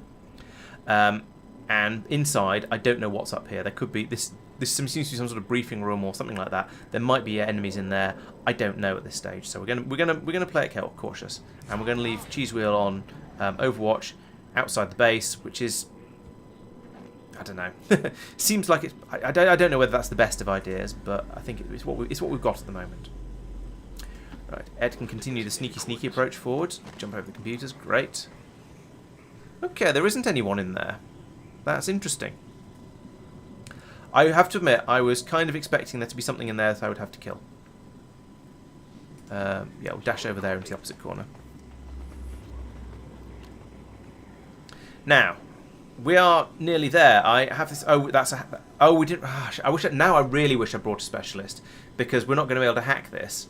And inside, I don't know what's up here. There could be this seems to be some sort of briefing room or something like that. There might be enemies in there. I don't know at this stage. So we're gonna play it cautious, and we're gonna leave Cheese Wheel on Overwatch outside the base, which is, I don't know. Seems like it's. I don't know whether that's the best of ideas, but I think it's what we've got at the moment. Right, Ed can continue the sneaky approach forward. Jump over the computers. Great. Okay, there isn't anyone in there. That's interesting. I have to admit, I was kind of expecting there to be something in there that I would have to kill. Yeah, we'll dash over there into the opposite corner. Now, we are nearly there. I have this. Oh, that's a. Oh, we didn't. I wish. Now I really wish I brought a specialist, because we're not going to be able to hack this.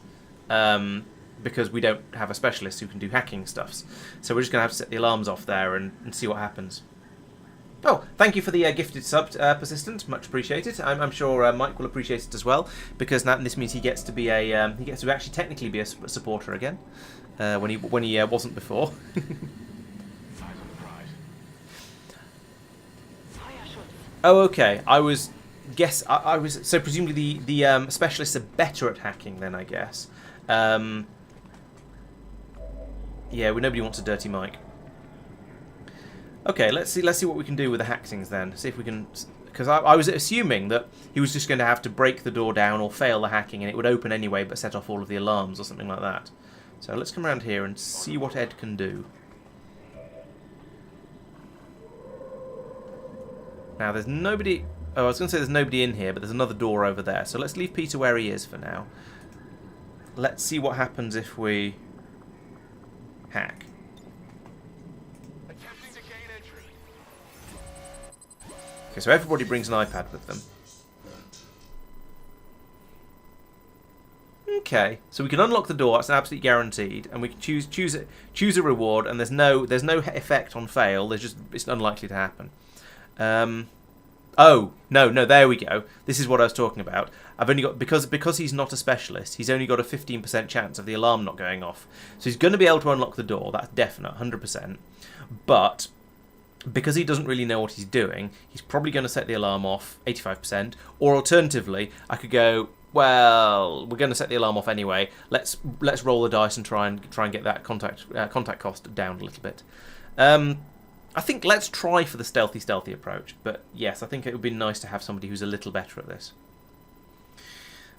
Because we don't have a specialist who can do hacking stuffs. So we're just going to have to set the alarms off there and see what happens. Oh, thank you for the gifted sub, Persistent. Much appreciated. I'm sure Mike will appreciate it as well, because this means he gets to be a he gets to actually technically be a supporter again, when he wasn't before. Oh, okay. I was so presumably the specialists are better at hacking then, I guess. Yeah, nobody wants a dirty mic. Okay, let's see what we can do with the hack things then. See if we can, because I was assuming that he was just going to have to break the door down or fail the hacking, and it would open anyway, but set off all of the alarms or something like that. So let's come around here and see what Ed can do. Now there's nobody. Oh, I was going to say there's nobody in here, but there's another door over there. So let's leave Peter where he is for now. Let's see what happens if we hack. Okay, so everybody brings an iPad with them. Okay, so we can unlock the door. That's absolutely guaranteed, and we can choose a reward, and there's no effect on fail. It's unlikely to happen. Oh no, there we go. This is what I was talking about. I've only got because he's not a specialist. He's only got a 15% chance of the alarm not going off. So he's going to be able to unlock the door. That's definite, 100%. But because he doesn't really know what he's doing, he's probably going to set the alarm off 85%. Or alternatively, I could go, well, we're going to set the alarm off anyway. Let's roll the dice and try and get that contact cost down a little bit. I think let's try for the stealthy approach. But yes, I think it would be nice to have somebody who's a little better at this.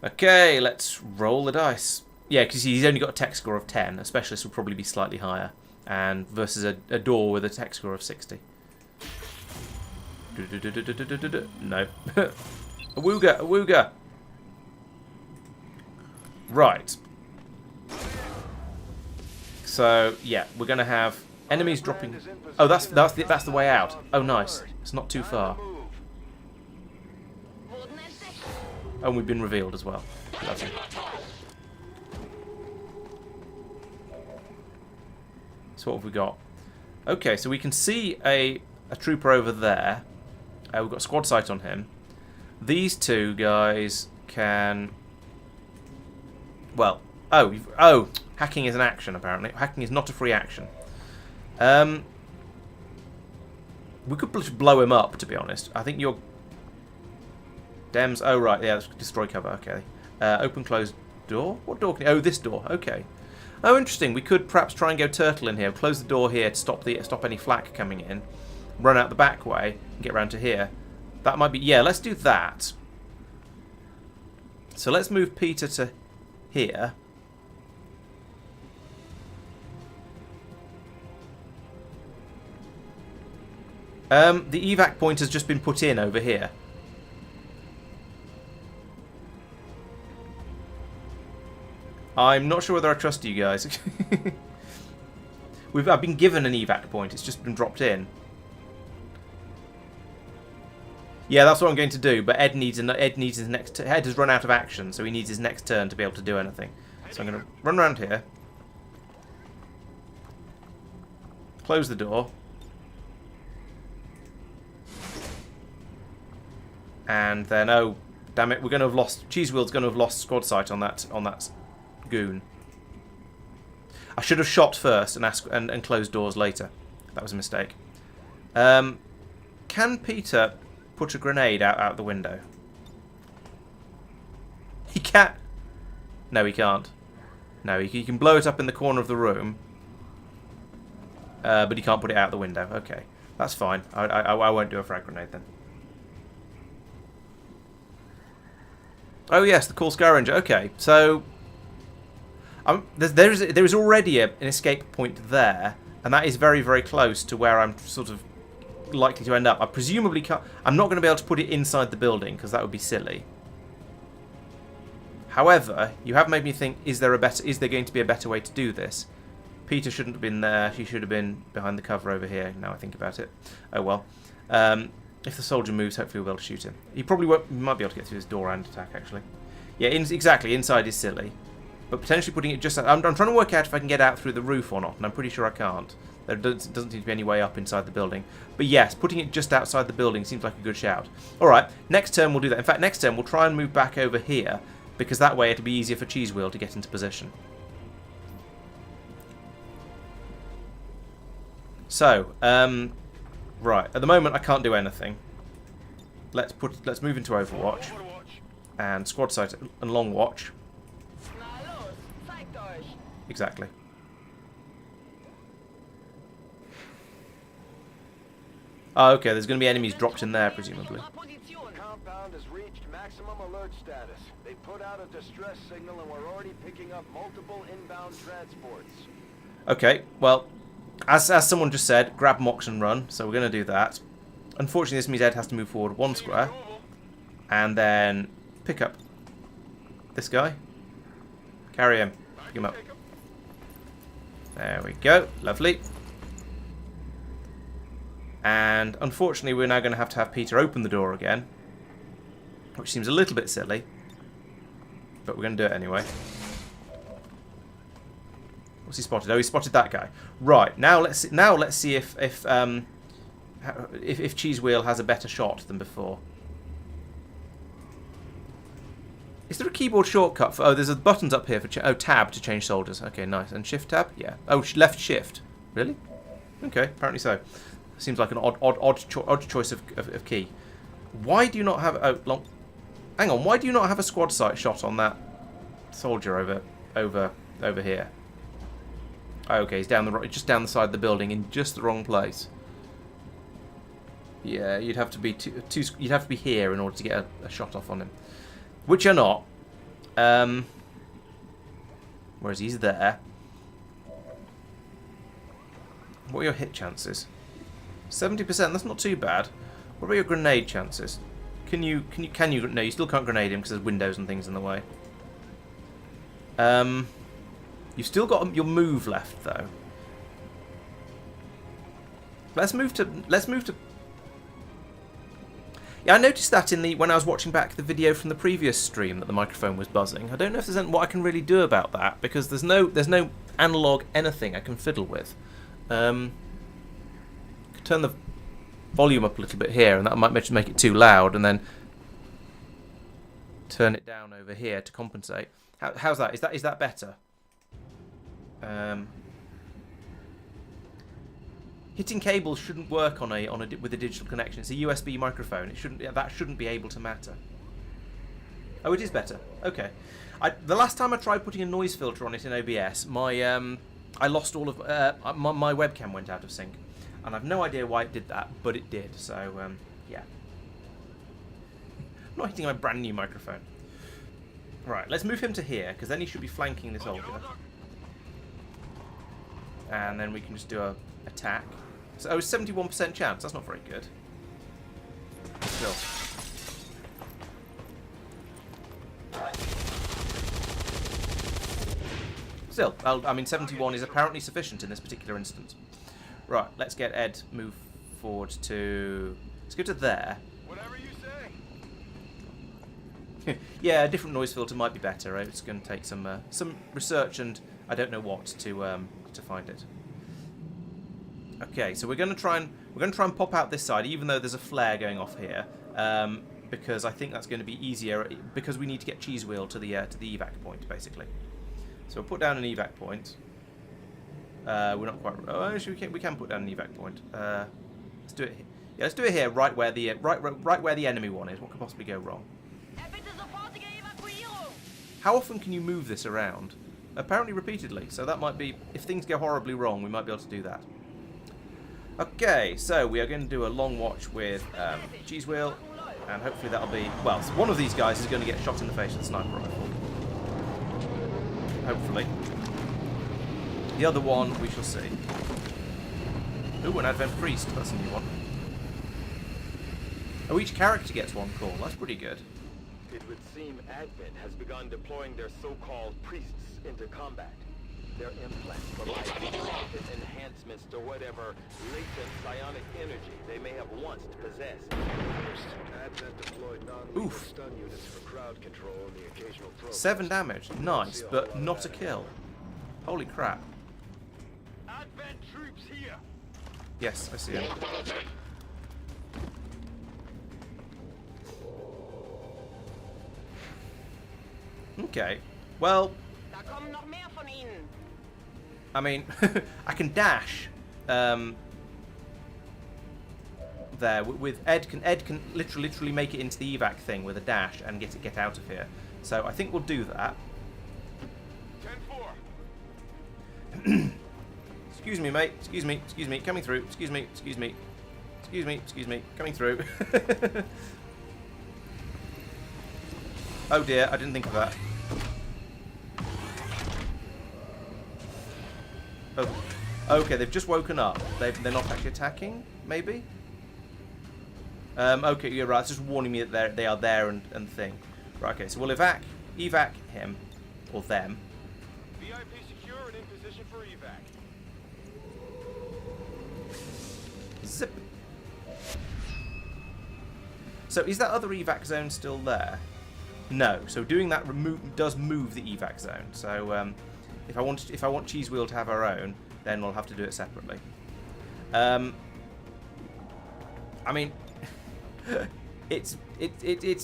Okay, let's roll the dice. Yeah, because he's only got a tech score of 10. A specialist would probably be slightly higher, and versus a door with a tech score of 60. No. Awooga. Right. So yeah, we're gonna have enemies dropping. Oh, that's the way out. Oh, nice. It's not too far. Oh, and we've been revealed as well. Lovely. So what have we got? Okay, so we can see a trooper over there. We've got squad sight on him. These two guys can... Well, oh, hacking is an action, apparently. Hacking is not a free action. We could just blow him up, to be honest. I think you're... Dems... Oh, right, yeah, let's destroy cover, okay. Open, close door? What door can... Oh, this door. Okay. Oh, interesting. We could perhaps try and go turtle in here. Close the door here to stop any flak coming in. Run out the back way and get around to here. That might be... Yeah, let's do that. So let's move Peter to here. The evac point has just been put in over here. I'm not sure whether I trust you guys. I've been given an evac point. It's just been dropped in. Yeah, that's what I'm going to do. But Ed needs his next. Ed has run out of action, so he needs his next turn to be able to do anything. So I'm going to run around here, close the door, and then oh, damn it, we're going to have lost. Cheesewheel's going to have lost squad sight on that goon. I should have shot first and closed doors later. That was a mistake. Can Peter put a grenade out the window? He can't. No, he can't. No, he can blow it up in the corner of the room, but he can't put it out the window. Okay, that's fine. I won't do a frag grenade then. Oh yes, the cool scavenger. Okay, so there is already an escape point there, and that is very, very close to where I'm sort of likely to end up. I presumably can't. I'm not going to be able to put it inside the building because that would be silly. However, you have made me think: is there going to be a better way to do this? Peter shouldn't have been there. She should have been behind the cover over here. Now I think about it. Oh well. If the soldier moves, hopefully we'll be able to shoot him. He probably won't. He might be able to get through his door and attack. Actually, yeah. Exactly. Inside is silly. But potentially putting it just... I'm trying to work out if I can get out through the roof or not, and I'm pretty sure I can't. There doesn't seem to be any way up inside the building. But yes, putting it just outside the building seems like a good shout. Alright, next turn we'll do that. In fact, next turn we'll try and move back over here, because that way it'll be easier for Cheesewheel to get into position. So, right, at the moment I can't do anything. Let's move into Overwatch. And Squad Sight and Long Watch. Exactly. Oh, okay, there's going to be enemies dropped in there, presumably. Compound has reached maximum alert status. They put out a distress signal and we're already picking up multiple inbound transports. Okay, well, as someone just said, grab Mox and run, so we're going to do that. Unfortunately, this means Ed has to move forward one square. And then pick up this guy. Carry him. Pick him up. There we go. Lovely. And unfortunately, we're now going to have Peter open the door again, which seems a little bit silly, but we're going to do it anyway. What's he spotted? Oh, he spotted that guy. Right, now let's see if Cheesewheel has a better shot than before. Is there a keyboard shortcut for... Oh, there's buttons up here for... tab to change soldiers. Okay, nice. And shift tab? Yeah. Oh, left shift. Really? Okay, apparently so. Seems like an odd choice of key. Why do you not have... Oh, long... Hang on. Why do you not have a squad sight shot on that soldier over here? Oh, okay, he's just down the side of the building in just the wrong place. Yeah, you'd have to be you'd have to be here in order to get a shot off on him. Which you're not. Whereas he's there. What are your hit chances? 70%. That's not too bad. What about your grenade chances? Can you? No, you still can't grenade him because there's windows and things in the way. You've still got your move left though. Let's move to. Yeah, I noticed that when I was watching back the video from the previous stream that the microphone was buzzing. I don't know if there's what I can really do about that because there's no analog anything I can fiddle with. Turn the volume up a little bit here, and that might make it too loud, and then turn it down over here to compensate. How's that? Is that better? Hitting cables shouldn't work with a digital connection. It's a USB microphone. That shouldn't be able to matter. Oh, it is better. Okay. The last time I tried putting a noise filter on it in OBS, I lost all of my webcam went out of sync, and I've no idea why it did that, but it did. So yeah. I'm not hitting my brand new microphone. Right, let's move him to here, because then he should be flanking this old guy. And then we can just do a attack. So 71% chance. That's not very good. Still. Still, I mean, 71 is apparently sufficient in this particular instance. Right, let's get Ed move forward to... Let's go to there. Whatever you say. Yeah, a different noise filter might be better. Right? It's going to take some research and I don't know what to find it. Okay, so we're going to try and pop out this side, even though there's a flare going off here, because I think that's going to be easier because we need to get Cheese Wheel to the evac point basically. So we'll put down an evac point. We're not quite. Oh, actually, we can put down an evac point. Let's do it. Yeah, let's do it here, right where the right where the enemy one is. What could possibly go wrong? How often can you move this around? Apparently repeatedly. So that might be, if things go horribly wrong, we might be able to do that. Okay, so we are going to do a long watch with Cheese Wheel, and hopefully that'll be... Well, one of these guys is going to get shot in the face with a sniper rifle. Hopefully. The other one, we shall see. Ooh, an Advent Priest. That's a new one. Oh, each character gets one call. That's pretty good. It would seem Advent has begun deploying their so-called priests into combat. Their implants provide enhancements to whatever latent psionic energy they may have once possessed. Advent deployed non-lethal Oof. stun units for crowd control and the occasional probe. 7 damage. Nice, but not a kill. Holy crap. Advent troops here. Yes, I see him. Okay. Well, Da kommen noch mehr von ihnen. I mean, I can dash there with Ed can literally make it into the evac thing with a dash and get out of here. So I think we'll do that. 10-4. Excuse me, mate. Excuse me. Coming through. Excuse me. Coming through. Oh dear, I didn't think of that. Oh, okay, they've just woken up. They're not actually attacking, maybe? Okay, you're right. It's just warning me that they are there and thing. Right, okay, so we'll evac him, or them. VIP secure and in position for evac. Zip. So is that other evac zone still there? No. So doing that does move the evac zone. So if I want Cheese Wheel to have her own, then we'll have to do it separately. I mean, it's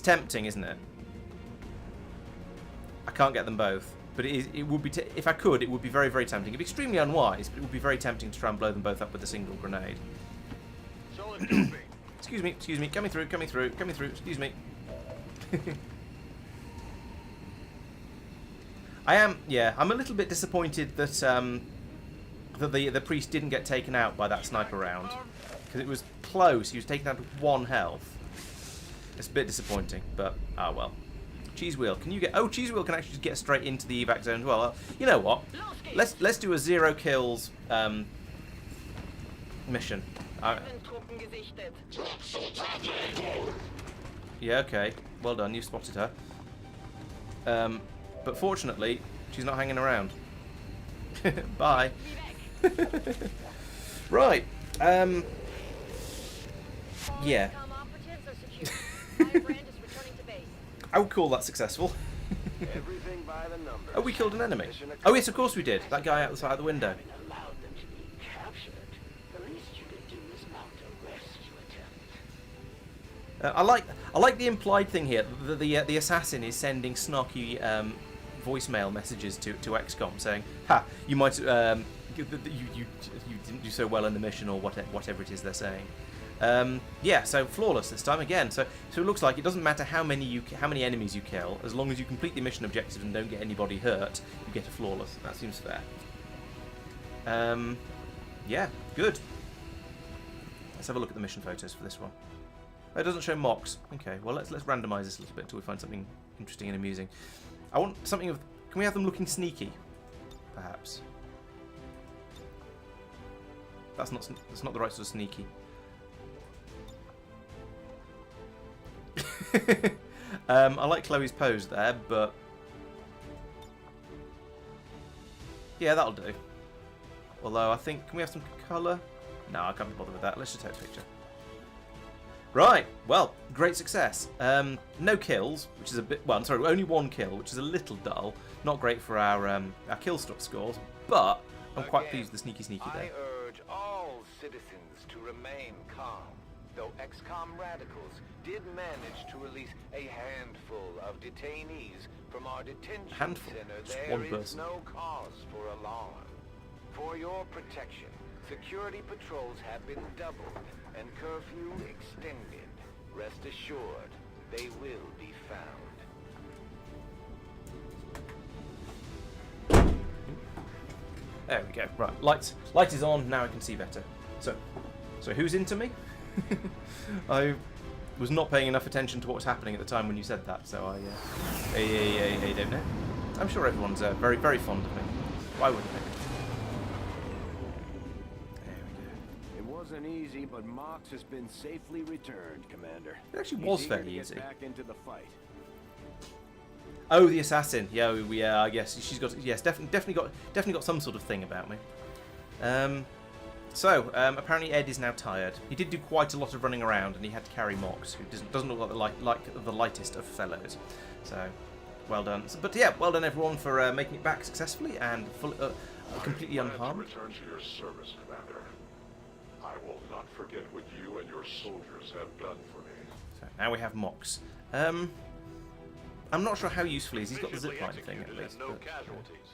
tempting, isn't it? I can't get them both, but it would be if I could, it would be very tempting. It'd be extremely unwise, but it would be very tempting to try and blow them both up with a single grenade. Solid moving. Excuse me, coming through, excuse me. I'm a little bit disappointed that that the priest didn't get taken out by that sniper round, because it was close. He was taken out with 1 health. It's a bit disappointing, but ah well. Cheese Wheel, can you get? Oh, Cheese Wheel can actually just get straight into the evac zone as well. You know what? Let's do a 0 kills mission. Truppen gesichtet. Yeah, okay. Well done, you spotted her. But fortunately, she's not hanging around. Bye. Right. Yeah. I would call that successful. Everything by the numbers. Oh, we killed an enemy. Oh yes, of course we did. That guy out the side of the window. Allowed them to be captured. The least you could do is mount a rescue attempt. I like the implied thing here. The assassin is sending snarky voicemail messages to XCOM saying, "Ha, you might you didn't do so well in the mission," or whatever it is they're saying. Yeah, so flawless this time again. So it looks like it doesn't matter how many enemies you kill, as long as you complete the mission objectives and don't get anybody hurt, you get a flawless. That seems fair. Yeah, good. Let's have a look at the mission photos for this one. Oh, it doesn't show mocks. Okay, well let's randomise this a little bit until we find something interesting and amusing. I want something of. Can we have them looking sneaky, perhaps? That's not the right sort of sneaky. I like Chloe's pose there, but yeah, that'll do. Although I think, can we have some colour? No, I can't be bothered with that. Let's just take a picture. Right, well, great success. No kills, which is a bit... Well, I'm sorry, only one kill, which is a little dull. Not great for our kill stock scores, but I'm quite pleased with the sneaky there. I urge all citizens to remain calm, though XCOM radicals did manage to release a handful of detainees from our detention center. There is no cause for alarm. For your protection, security patrols have been doubled and curfew extended. Rest assured, they will be found. There we go. Right, light is on. Now I can see better. So who's into me? I was not paying enough attention to what was happening at the time when you said that, so I don't know. I'm sure everyone's very, very fond of me. Why wouldn't they? It wasn't easy, but Mox has been safely returned, Commander. It actually was fairly easy. Back into the fight. Oh, the assassin. Yeah, I guess she's got. Yes, definitely got some sort of thing about me. Apparently Ed is now tired. He did do quite a lot of running around, and he had to carry Mox, who doesn't look like the lightest of fellows. So, well done. But yeah, well done everyone for making it back successfully and completely unharmed. Return to your service, Commander. I will not forget what you and your soldiers have done for me. So now we have Mox. I'm not sure how useful he is. He's got the zipline thing at least. No casualties.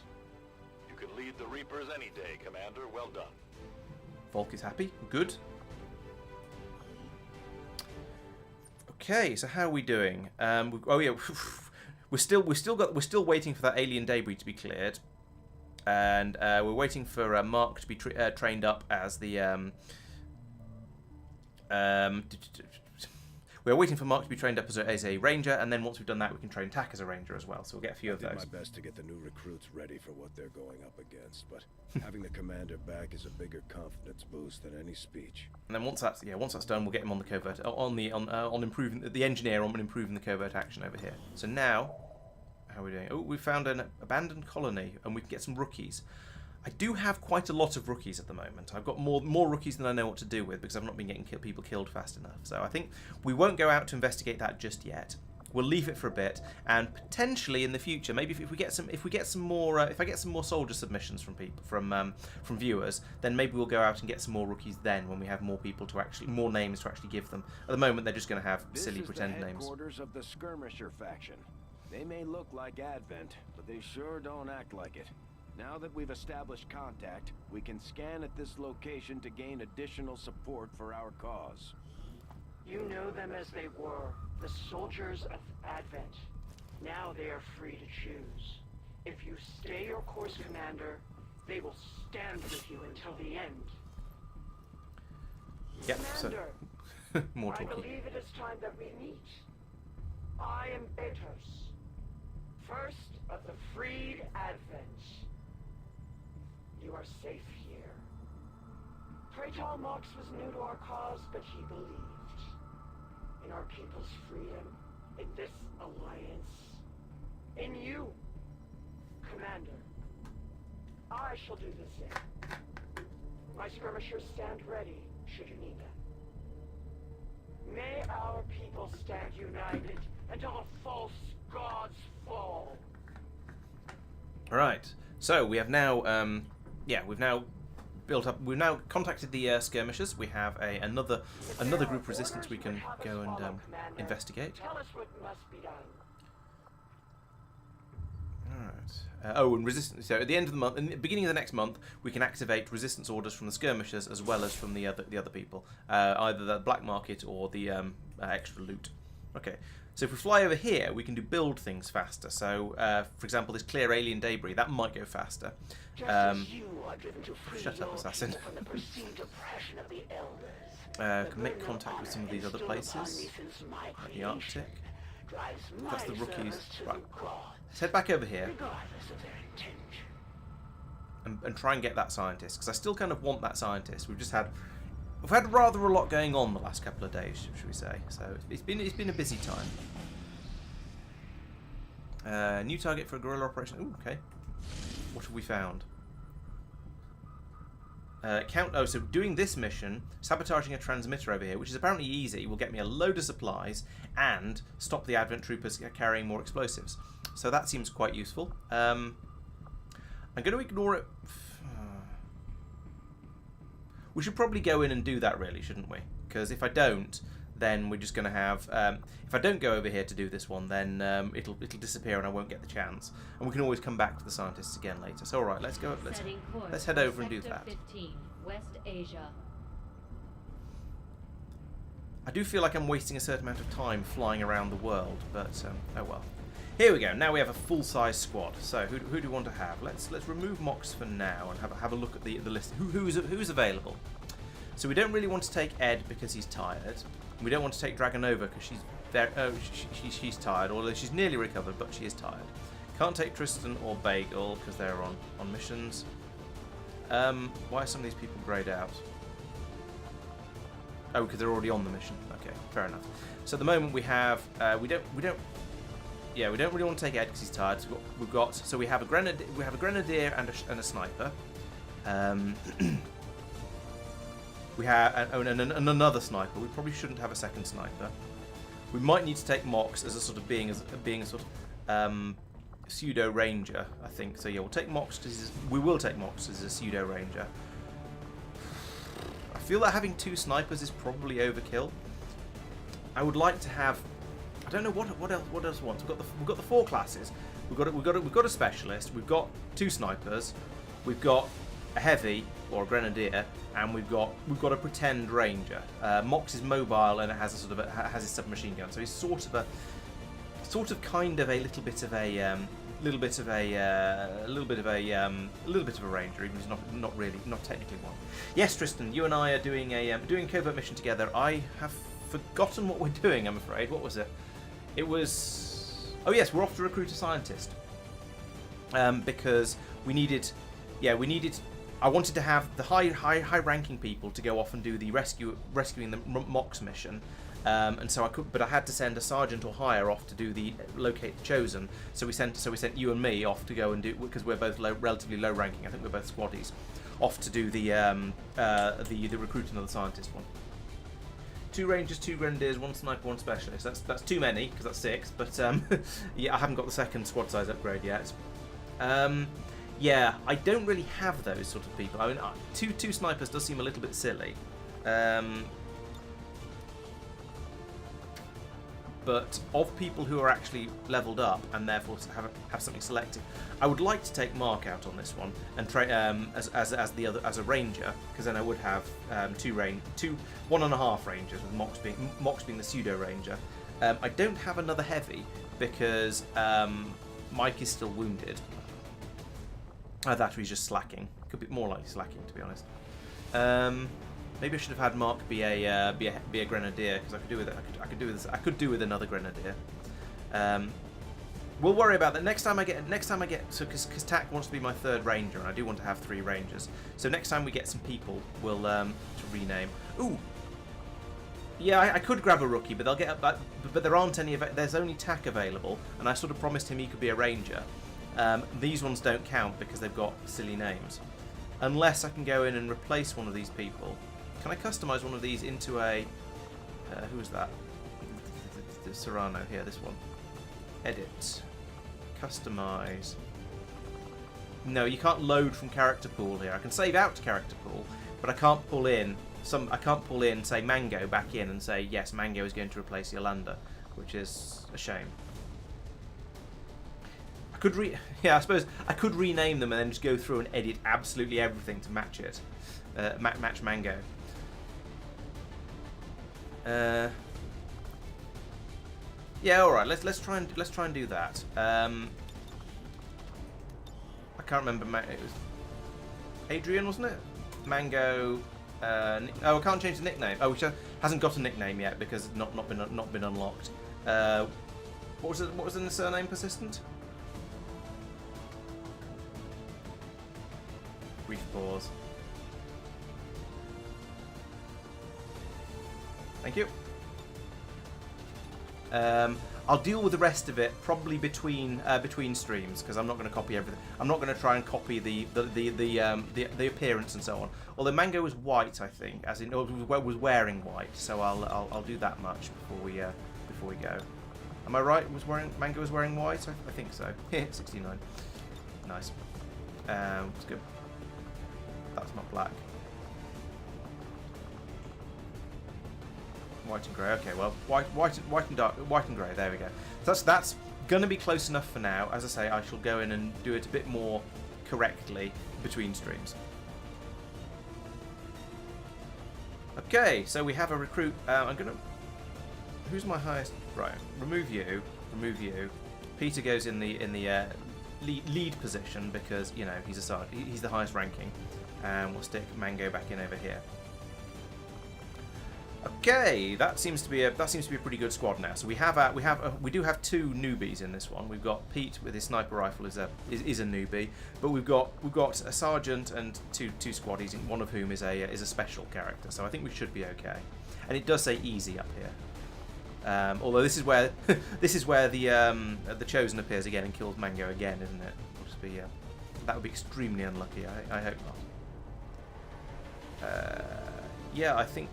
You can lead the Reapers any day, Commander. Well done. Volk is happy. Good. Okay, so how are we doing? Oh yeah, we're still waiting for that alien debris to be cleared, and we're waiting for Mark to be trained up as the We're waiting for Mark to be trained up as a ranger, and then once we've done that, we can train Tack as a ranger as well. So we'll get a few of those. I did my best to get the new recruits ready for what they're going up against, but having the commander back is a bigger confidence boost than any speech. And then once that's done, we'll get him on the covert on improving the engineer on improving the covert action over here. So now, how are we doing? Oh, we found an abandoned colony, and we can get some rookies. I do have quite a lot of rookies at the moment. I've got more rookies than I know what to do with because I've not been getting people killed fast enough. So I think we won't go out to investigate that just yet. We'll leave it for a bit, and potentially in the future, maybe if I get some more soldier submissions from viewers, then maybe we'll go out and get some more rookies then when we have more names to actually give them. At the moment, they're just going to have silly pretend names. This is the headquarters of the Skirmisher faction. They may look like Advent, but they sure don't act like it. Now that we've established contact, we can scan at this location to gain additional support for our cause. You know them as they were, the soldiers of Advent. Now they are free to choose. If you stay your course, Commander, they will stand with you until the end. Yep, Commander, so more I talking. believe it is time that we meet. I am Betos, first of the freed Advent. You are safe here. Praetor Mox was new to our cause, but he believed in our people's freedom, in this alliance, in you, Commander. I shall do the same. My skirmishers stand ready, should you need them. May our people stand united until the false gods fall. Alright, so we have now, we've now built up. We've now contacted the skirmishers. We have another group of resistance we can go and investigate. Tell us what must be done. Oh, and resistance. So at the end of the month, in the beginning of the next month, we can activate resistance orders from the skirmishers as well as from the other people, either the black market or the extra loot. Okay. So if we fly over here, we can build things faster. So, for example, this clear alien debris that might go faster. Shut up, assassin. Can make contact with some of these other places, like the Arctic. That's the rookies. Right. Let's head back over here and try and get that scientist, because I still kind of want that scientist. We've had rather a lot going on the last couple of days, should we say? So it's been a busy time. New target for a guerrilla operation. Ooh, okay. What have we found? So doing this mission, sabotaging a transmitter over here, which is apparently easy, will get me a load of supplies and stop the Advent troopers carrying more explosives. So that seems quite useful. I'm going to ignore it. We should probably go in and do that, really, shouldn't we? Because if I don't, then we're just going to have... if I don't go over here to do this one, then it'll disappear and I won't get the chance. And we can always come back to the scientists again later. So, all right, let's go. Let's head over and do that. 15, West Asia. I do feel like I'm wasting a certain amount of time flying around the world, but oh well. Here we go. Now we have a full-size squad. So who do we want to have? Let's remove Mox for now and have a look at the list. Who's available? So we don't really want to take Ed because he's tired. We don't want to take Dragonova because she's there. Oh, she's tired, although she's nearly recovered, but she is tired. Can't take Tristan or Bagel because they're on missions. Why are some of these people greyed out? Oh, because they're already on the mission. Okay, fair enough. So at the moment we have we don't really want to take Ed because he's tired. So we have a grenadier and a sniper. We have and another sniper. We probably shouldn't have a second sniper. We might need to take Mox as a sort of being a sort of pseudo ranger, I think. So yeah, we'll take Mox because we will take Mox as a pseudo ranger. I feel that having two snipers is probably overkill. I would like to have. I don't know what else we want. We've got the four classes. We've got a specialist. We've got two snipers. We've got a heavy or a grenadier, and we've got a pretend ranger. Mox is mobile and it has a submachine gun. So he's sort of a little bit of a ranger, even if he's not technically one. Yes, Tristan, you and I are doing a covert mission together. I have forgotten what we're doing. I'm afraid. What was it? It was. Oh yes, we're off to recruit a scientist. Because we needed. I wanted to have the high-ranking people to go off and do the rescuing the Mox mission. And so I had to send a sergeant or higher off to do the locate the chosen. So we sent you and me off to go and do, because we're both relatively low ranking. I think we're both squaddies, off to do the recruiting of the scientist one. 2 rangers, 2 grenadiers, 1 sniper, 1 specialist. That's too many because that's 6. But yeah, I haven't got the second squad size upgrade yet. Yeah, I don't really have those sort of people. I mean, two snipers does seem a little bit silly. But of people who are actually leveled up and therefore have something selected, I would like to take Mark out on this one and try as a ranger, because then I would have 1.5 rangers with Mox being the pseudo ranger. I don't have another heavy because Mike is still wounded. That or he's just slacking. Could be more likely slacking, to be honest. Maybe I should have had Mark be a grenadier, because I could do with another grenadier. We'll worry about that next time I get. So because TAC wants to be my 3rd ranger, and I do want to have 3 rangers. So next time we get some people, we'll to rename. Ooh. Yeah, I could grab a rookie, but they'll get. But there aren't any. There's only TAC available, and I sort of promised him he could be a ranger. These ones don't count because they've got silly names. Unless I can go in and replace one of these people. Can I customize one of these into a... who is that? The Serrano here, this one. Edit. Customize. No, you can't load from character pool here. I can save out to character pool, but I can't pull in say Mango back in and say yes, Mango is going to replace Yolanda, which is a shame. I I suppose I could rename them and then just go through and edit absolutely everything to match it, match Mango. Yeah, all right. Let's try and do that. I can't remember. It was Adrian, wasn't it? Mango. Oh, I can't change the nickname. Oh, which hasn't got a nickname yet because it's not been unlocked. What was in the surname? Persistent. Brief pause. Thank you. I'll deal with the rest of it probably between streams because I'm not going to copy everything. I'm not going to try and copy the appearance and so on. Although Mango was white, I think, as in was wearing white, so I'll do that much before we go. Am I right? Mango was wearing white? I think so. 69. Nice. It's good. That's not black. White and grey. Okay, well, white and grey. There we go. That's gonna be close enough for now. As I say, I shall go in and do it a bit more correctly between streams. Okay, so we have a recruit. I'm gonna. Who's my highest? Right. Remove you. Remove you. Peter goes in the lead position because you know he's he's the highest ranking, and we'll stick Mango back in over here. Okay, that seems to be a pretty good squad now. So we do have two newbies in this one. We've got Pete with his sniper rifle is a newbie, but we've got a sergeant and two squaddies, one of whom is a special character. So I think we should be okay. And it does say easy up here. Although this is where the Chosen appears again and kills Mango again, isn't it? It'll just be that would be extremely unlucky. I hope not. Yeah, I think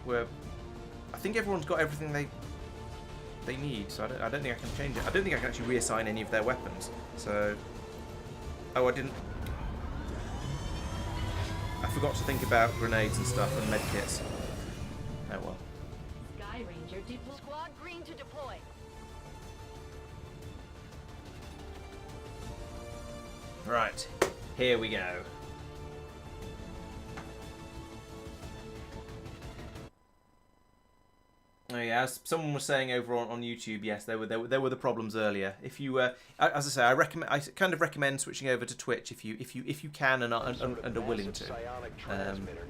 everyone's got everything they need, so I don't think I can change it. I don't think I can actually reassign any of their weapons. So, oh, I forgot to think about grenades and stuff and medkits. Oh well. Sky Ranger deploy. Squad green to deploy. Right, here we go. Oh yeah, as someone was saying over on YouTube, yes, there were the problems earlier. If you, as I say, I kind of recommend switching over to Twitch if you can and are willing to.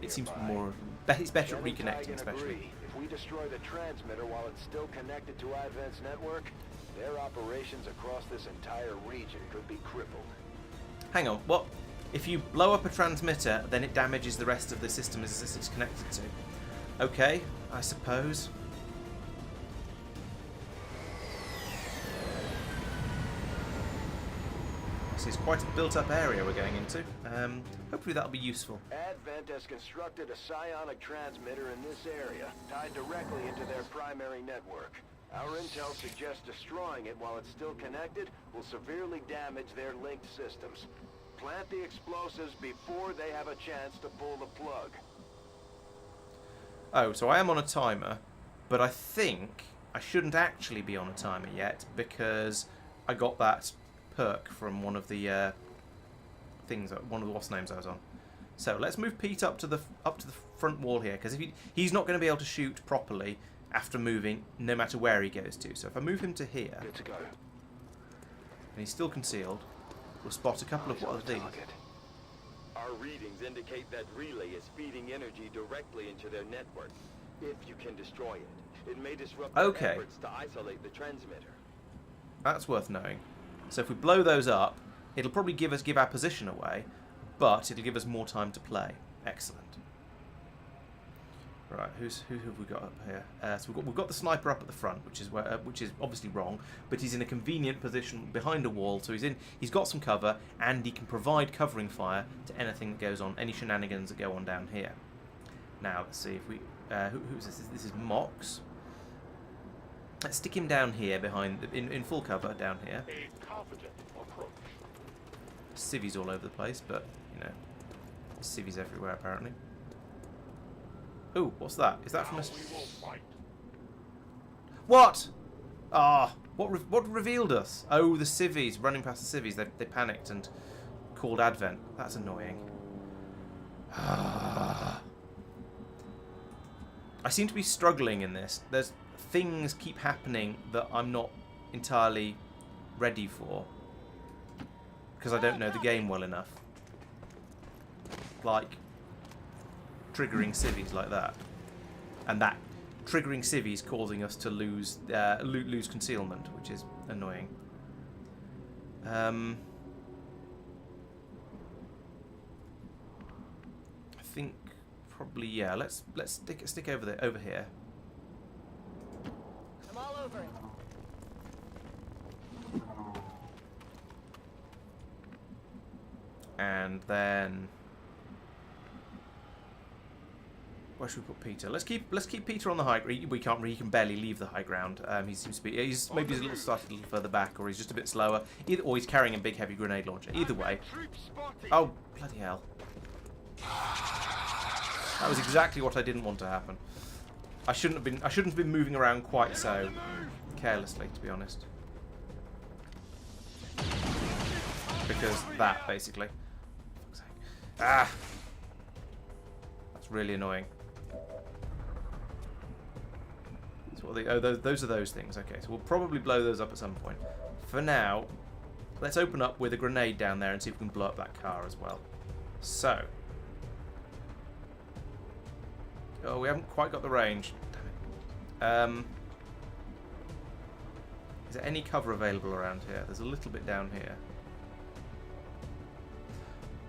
It seems it's better at reconnecting, especially. If we destroy the transmitter while it's still connected to Advent's network, their operations across this entire region could be crippled. Hang on, what? If you blow up a transmitter, then it damages the rest of the system it's connected to. Okay, I suppose. This is quite a built-up area we're going into. Hopefully that'll be useful. Advent has constructed a psionic transmitter in this area, tied directly into their primary network. Our intel suggests destroying it while it's still connected will severely damage their linked systems. Plant the explosives before they have a chance to pull the plug. Oh, so I am on a timer, but I think I shouldn't actually be on a timer yet because I got that perk from one of the things, one of the what's names I was on. So let's move Pete up to the front wall here, because if he's not going to be able to shoot properly after moving, no matter where he goes to. So if I move him to here, good to go, and he's still concealed, we'll spot a couple of what are these. Our readings indicate that relay is feeding energy directly into their network. If you can destroy it, it may disrupt their efforts to isolate the transmitter. That's worth knowing. So if we blow those up, it'll probably give our position away, but it'll give us more time to play. Excellent. Right, who have we got up here? So we've got the sniper up at the front, which is obviously wrong, but he's in a convenient position behind a wall, so he's got some cover, and he can provide covering fire to anything that goes on, any shenanigans that go on down here. Now let's see if we who's this? This is Mox. Let's stick him down here behind, in full cover down here. Civvies all over the place, but you know, civvies everywhere apparently. Ooh, what's that? Is that from a... What? Ah, What revealed us? Oh, the civvies running past the civvies. They panicked and called Advent. That's annoying. I seem to be struggling in this. There's things keep happening that I'm not entirely ready for because I don't know the game well enough. Like triggering civvies like that, and that triggering civvies causing us to lose concealment, which is annoying. I think probably yeah. Let's stick over here. I'm all over it. And then where should we put Peter? Let's keep Peter on the high ground. He can barely leave the high ground. He seems to be. Maybe he's started a little further back, or he's just a bit slower. Or he's carrying a big heavy grenade launcher. Either way. Oh bloody hell! That was exactly what I didn't want to happen. I shouldn't have been moving around quite so carelessly, to be honest. Because that basically. Fuck's sake. Ah, that's really annoying. So what are they, those are those things. Okay, so we'll probably blow those up at some point. For now, let's open up with a grenade down there and see if we can blow up that car as well. So. Oh, we haven't quite got the range. Damn it. Is there any cover available around here? There's a little bit down here.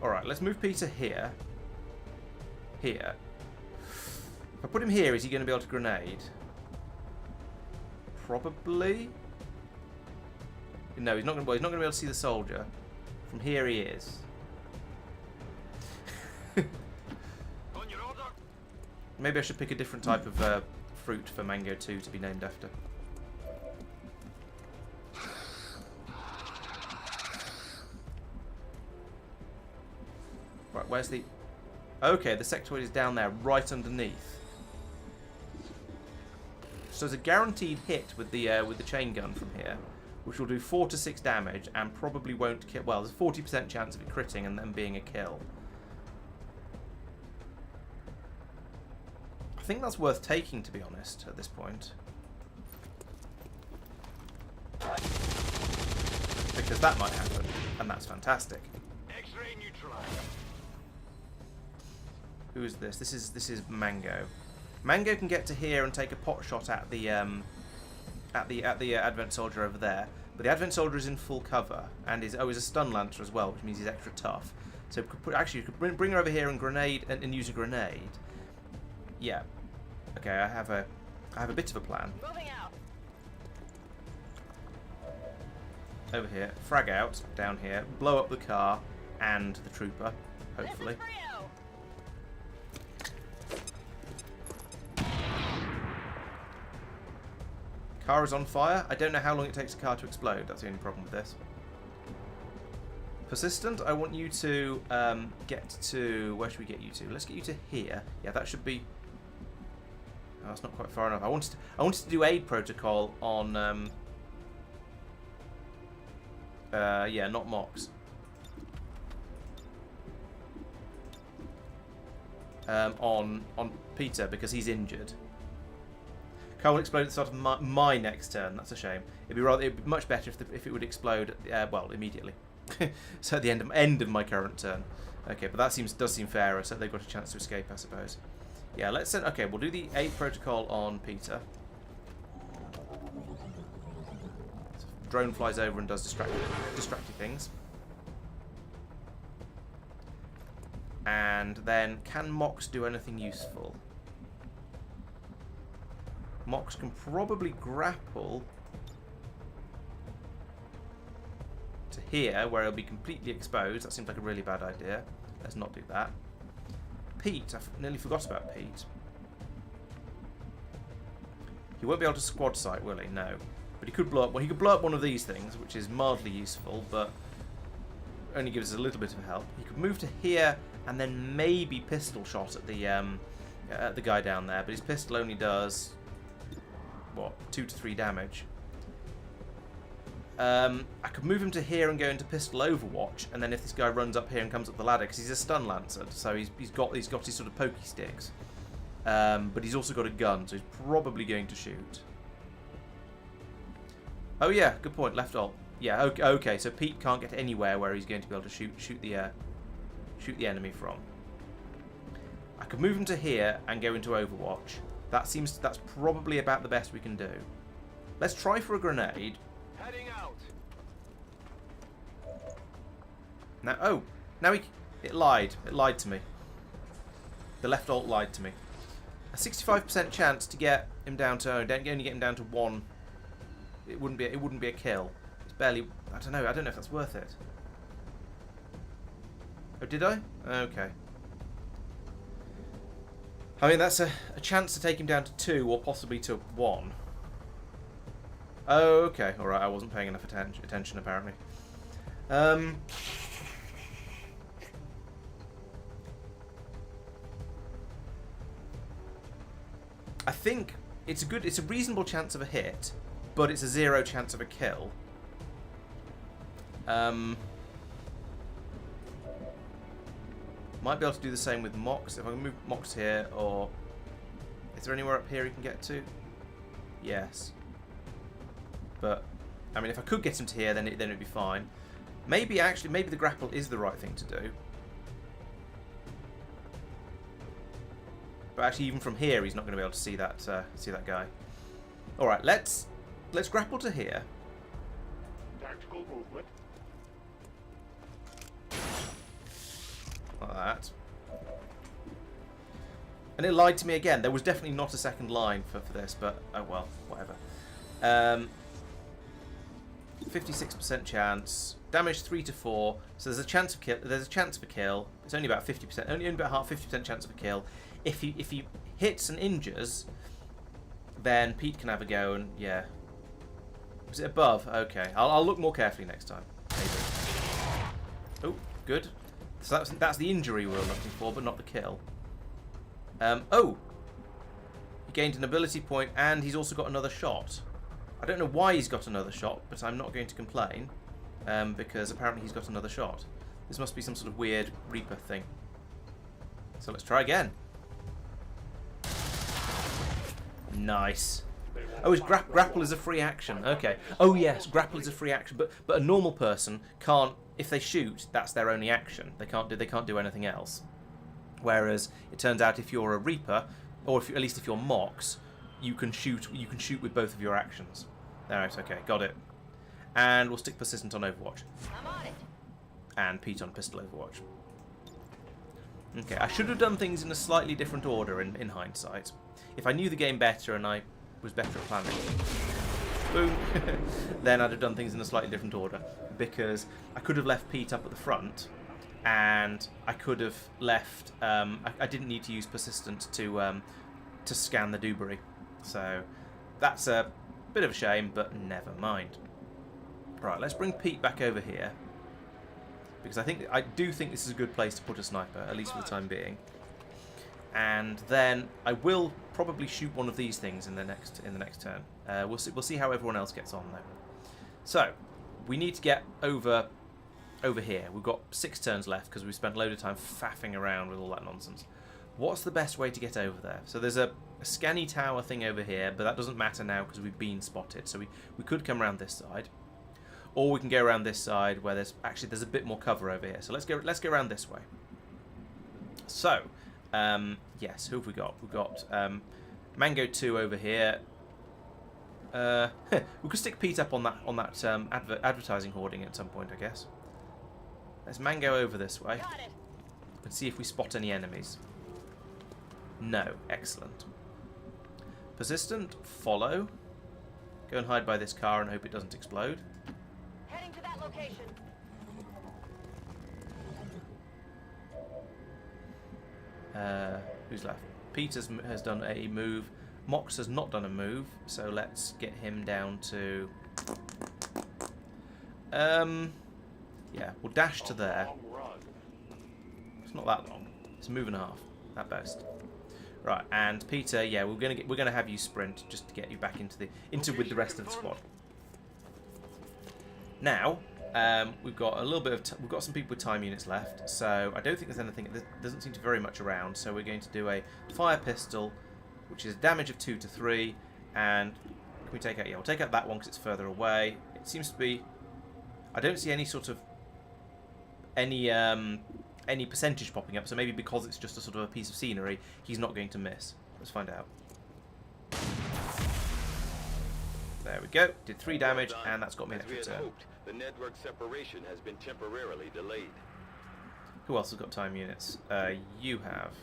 Alright, let's move Peter here. Here. If I put him here, is he going to be able to grenade? Probably. No, he's not going to be able to see the soldier. From here he is. Maybe I should pick a different type of fruit for Mango 2 to be named after. Right, where's the... Okay, the sectoid is down there, right underneath. So there's a guaranteed hit with the chain gun from here, which will do 4 to 6 damage and probably won't kill... Well, there's a 40% chance of it critting and then being a kill. I think that's worth taking, to be honest, at this point. Because that might happen, and that's fantastic. X-ray neutralized. Who is this? This is Mango. Mango can get to here and take a pot shot at the Advent soldier over there, but the Advent soldier is in full cover and is a stun lancer as well, which means he's extra tough. So you could bring her over here and grenade and use a grenade. Yeah. Okay, I have a bit of a plan. Moving out. Over here, frag out down here, blow up the car and the trooper, hopefully. This is for you. Car is on fire. I don't know how long it takes a car to explode. That's the only problem with this. Persistent, I want you to get to... Where should we get you to? Let's get you to here. Yeah, that should be... Oh, that's not quite far enough. I wanted to do aid protocol on... yeah, not Mox. On Peter, because he's injured. Car will explode at the start of my next turn. That's a shame. It'd be much better if it would explode, well, immediately. So at the end of my current turn. Okay, but that does seem fairer, so they've got a chance to escape, I suppose. Yeah, let's send... Okay, we'll do the aid protocol on Peter. So drone flies over and does distracting things. And then, can Mox do anything useful? Mox can probably grapple to here, where he'll be completely exposed. That seems like a really bad idea. Let's not do that. Pete, I nearly forgot about Pete. He won't be able to squad sight, will he? No. But he could blow up. Well, he could blow up one of these things, which is mildly useful, but only gives us a little bit of help. He could move to here and then maybe pistol shot at the guy down there. But his pistol only does what, 2 to 3 damage. I could move him to here and go into pistol overwatch, and then if this guy runs up here and comes up the ladder, because he's a stun lancer, so he's got his sort of pokey sticks, but he's also got a gun, so he's probably going to shoot. Oh yeah, good point. Left alt. Yeah. Okay. So Pete can't get anywhere where he's going to be able to shoot the enemy from. I could move him to here and go into overwatch. That's probably about the best we can do. Let's try for a grenade. Heading out. Now, now it lied. It lied to me. The left alt lied to me. A 65% chance to get him down to only get him down to 1. It wouldn't be a kill. It's barely. I don't know if that's worth it. Oh, did I? Okay. I mean, that's a chance to take him down to 2 or possibly to 1. Oh, okay. All right. I wasn't paying enough attention apparently. I think it's a reasonable chance of a hit, but it's a 0 chance of a kill. Might be able to do the same with Mox. If I can move Mox here, or is there anywhere up here he can get to? Yes. But I mean, if I could get him to here, then it'd be fine. Maybe the grapple is the right thing to do. But actually, even from here, he's not going to be able to see that guy. All right, let's grapple to here. Tactical movement. Like that. And it lied to me again. There was definitely not a second line for this, but oh well, whatever. 56% chance. Damage 3 to 4. So there's a chance of kill. There's a chance of a kill. It's only about 50%. Only about half 50% chance of a kill. If he hits and injures, then Pete can have a go. And yeah, was it above? Okay, I'll look more carefully next time. Maybe. Oh, good. So that's the injury we were looking for, but not the kill. Oh, he gained an ability point, and he's also got another shot. I don't know why he's got another shot, but I'm not going to complain, because apparently he's got another shot. This must be some sort of weird Reaper thing. So let's try again. Nice. Oh, grapple is a free action. Okay. Oh yes, grapple is a free action, but a normal person can't. If they shoot, that's their only action. They can't do anything else. Whereas it turns out if you're a Reaper, or at least if you're Mox, you can shoot with both of your actions. Alright, okay, got it. And we'll stick Persistent on Overwatch. I'm on it. And Pete on Pistol Overwatch. Okay, I should have done things in a slightly different order in hindsight. If I knew the game better and I was better at planning, boom, then I'd have done things in a slightly different order. Because I could have left Pete up at the front, and I could have left. I didn't need to use Persistent to scan the Dewberry, so that's a bit of a shame, but never mind. Right, let's bring Pete back over here, because I do think this is a good place to put a sniper, at least for the time being. And then I will probably shoot one of these things in the next turn. We'll see how everyone else gets on though. So we need to get over here. We've got 6 turns left because we spent a load of time faffing around with all that nonsense. What's the best way to get over there? So there's a scanny tower thing over here, but that doesn't matter now because we've been spotted. So we could come around this side, or we can go around this side where there's a bit more cover over here. So let's go around this way. So yes, who have we got? We've got Mango 2 over here. We could stick Pete up on that advertising hoarding at some point, I guess. Let's Mango over this way and see if we spot any enemies. No, excellent. Persistent, follow. Go and hide by this car and hope it doesn't explode. Heading to that location. Who's left? Pete has done a move. Mox has not done a move, so let's get him down to... yeah, we'll dash to there. It's not that long. It's a move and a half, at best. Right, and Peter, yeah, we're gonna have you sprint just to get you back into with the rest of the squad. Now, we've got a little bit of we've got some people with time units left, so I don't think there's anything. There doesn't seem to be very much around. So we're going to do a fire pistol, which is damage of 2 to 3, and can we take out? Yeah, we'll take out that one because it's further away. It seems to be. I don't see any sort of any percentage popping up, so maybe because it's just a sort of a piece of scenery, he's not going to miss. Let's find out. There we go. Did 3 damage, and that's got me an extra turn. The network separation has been temporarily delayed. Who else has got time units? You have.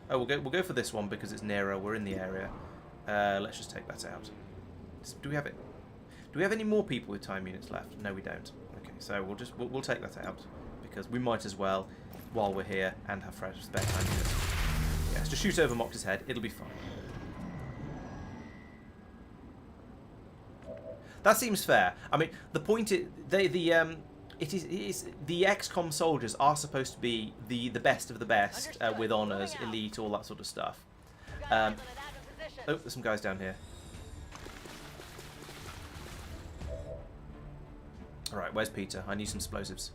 Oh, we'll go for this one because it's nearer. We're in the area. Let's just take that out. Do we have it? Do we have any more people with time units left? No, we don't. Okay, so we'll take that out because we might as well while we're here and have fresh spare time units. Yes, just shoot over Mox's head. It'll be fine. That seems fair. I mean, the point is, the XCOM soldiers are supposed to be the best of the best with honours, elite, all that sort of stuff. Oh, there's some guys down here. All right, where's Peter? I need some explosives.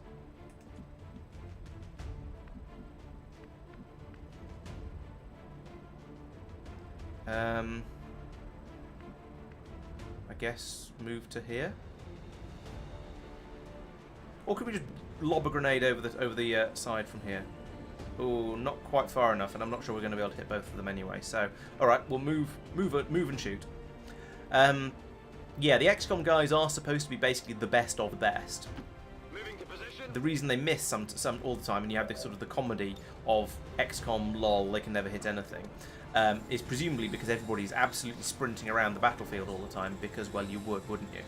I guess move to here, or could we just lob a grenade over the side from here? Oh, not quite far enough, and I'm not sure we're going to be able to hit both of them anyway. So, all right, we'll move and shoot. Yeah, the XCOM guys are supposed to be basically the best of the best. Moving to position. The reason they miss some all the time, and you have this sort of the comedy of XCOM, lol, they can never hit anything. Is presumably because everybody's absolutely sprinting around the battlefield all the time because, well, you would, wouldn't you?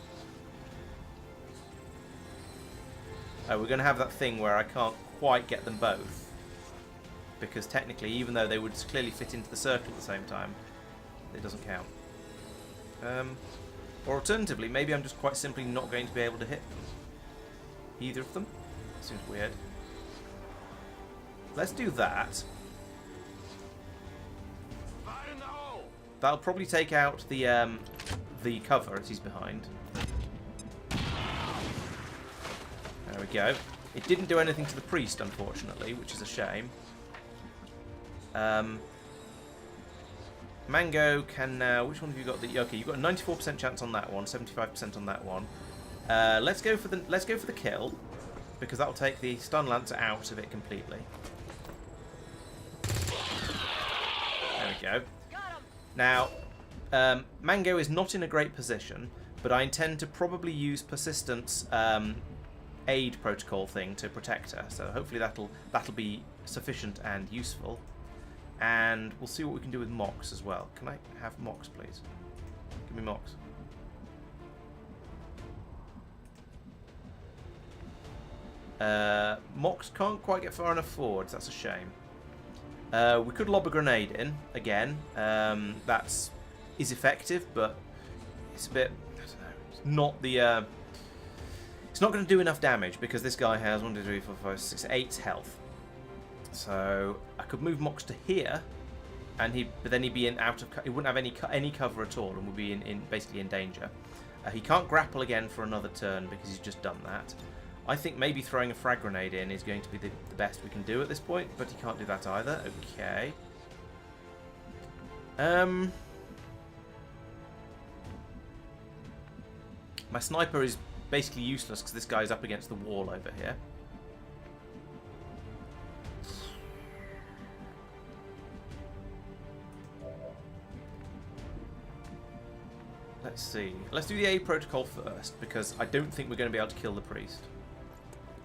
We're going to have that thing where I can't quite get them both because technically, even though they would clearly fit into the circle at the same time, it doesn't count. Or alternatively, maybe I'm just quite simply not going to be able to hit them. Either of them? Seems weird. Let's do that. That'll probably take out the cover as he's behind. There we go. It didn't do anything to the priest, unfortunately, which is a shame. Mango can now. Which one have you got? Okay, you've got a 94% chance on that one, 75% on that one. Let's go for the kill because that'll take the stun lancer out of it completely. There we go. Now, Mango is not in a great position, but I intend to probably use Persistence aid protocol thing to protect her. So hopefully that'll be sufficient and useful. And we'll see what we can do with Mox as well. Can I have Mox, please? Give me Mox. Mox can't quite get far enough forwards. That's a shame. We could lob a grenade in again. That's effective, but it's a bit. I don't know. It's not the. It's not going to do enough damage because this guy has 1, 2, 3, 4, 5, 6, 8 health. So I could move Mox to here, and but then he'd be he wouldn't have any cover at all, and would be basically in danger. He can't grapple again for another turn because he's just done that. I think maybe throwing a frag grenade in is going to be the best we can do at this point, but he can't do that either. Okay. My sniper is basically useless because this guy's up against the wall over here. Let's see. Let's do the A protocol first because I don't think we're going to be able to kill the priest.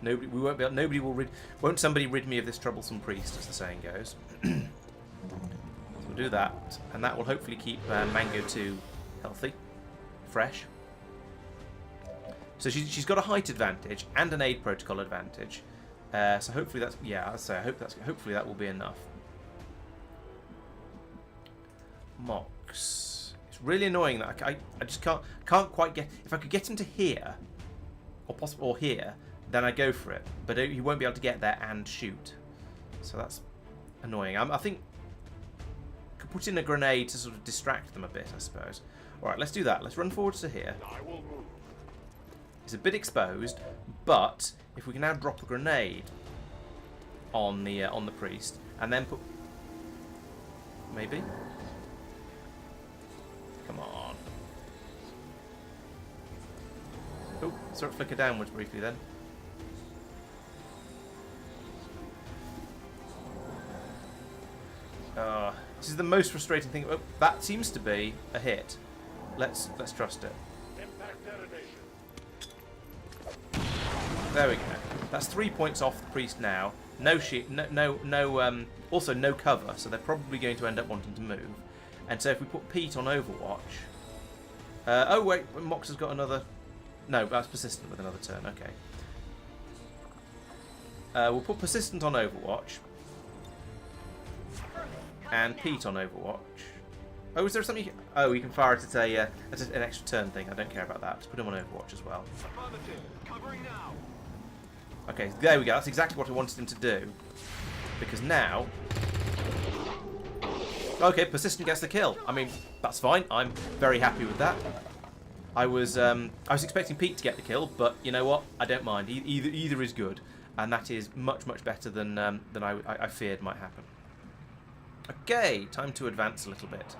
Nobody won't somebody rid me of this troublesome priest, as the saying goes. So we'll do that, and that will hopefully keep Mango 2 healthy, fresh. So she's got a height advantage and an aid protocol advantage. So hopefully that's hopefully that will be enough. Mox. It's really annoying that I just can't quite get. If I could get him to here, or here, then I go for it. But he won't be able to get there and shoot. So that's annoying. I think I could put in a grenade to sort of distract them a bit, I suppose. All right, let's do that. Let's run forward to here. I will move. It's a bit exposed, but if we can now drop a grenade on the priest and then put, maybe. Come on. Oh, sort of flicker downwards briefly then. This is the most frustrating thing. Oh, that seems to be a hit. Let's trust it. Impact detonation. There we go. That's 3 points off the priest now. No also no cover, so they're probably going to end up wanting to move. And so if we put Pete on Overwatch... oh wait, Mox has got another... No, that's Persistent with another turn, okay. We'll put Persistent on Overwatch. And Pete on Overwatch. Oh, is there something... Oh, you can fire it at an extra turn thing. I don't care about that. Let's put him on Overwatch as well. Covering now. Okay, there we go. That's exactly what I wanted him to do. Because now... Okay, Persistent gets the kill. I mean, that's fine. I'm very happy with that. I was expecting Pete to get the kill, but you know what? I don't mind. Either is good. And that is much, much better than I feared might happen. Okay, time to advance a little bit.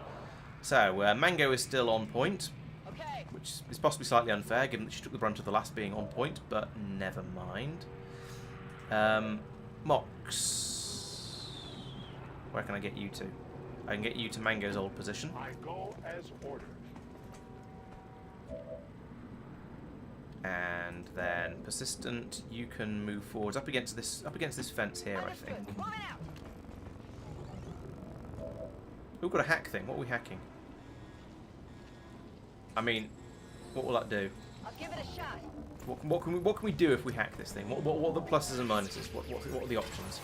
So, Mango is still on point, which is possibly slightly unfair, given that she took the brunt of the last being on point, but never mind. Mox, where can I get you to? I can get you to Mango's old position. I go as ordered. And then Persistent, you can move forwards up against this fence here, I think. We've got a hack thing. What are we hacking? I mean, what will that do? I'll give it a shot. What can we do if we hack this thing? What are the pluses and minuses? What are the options?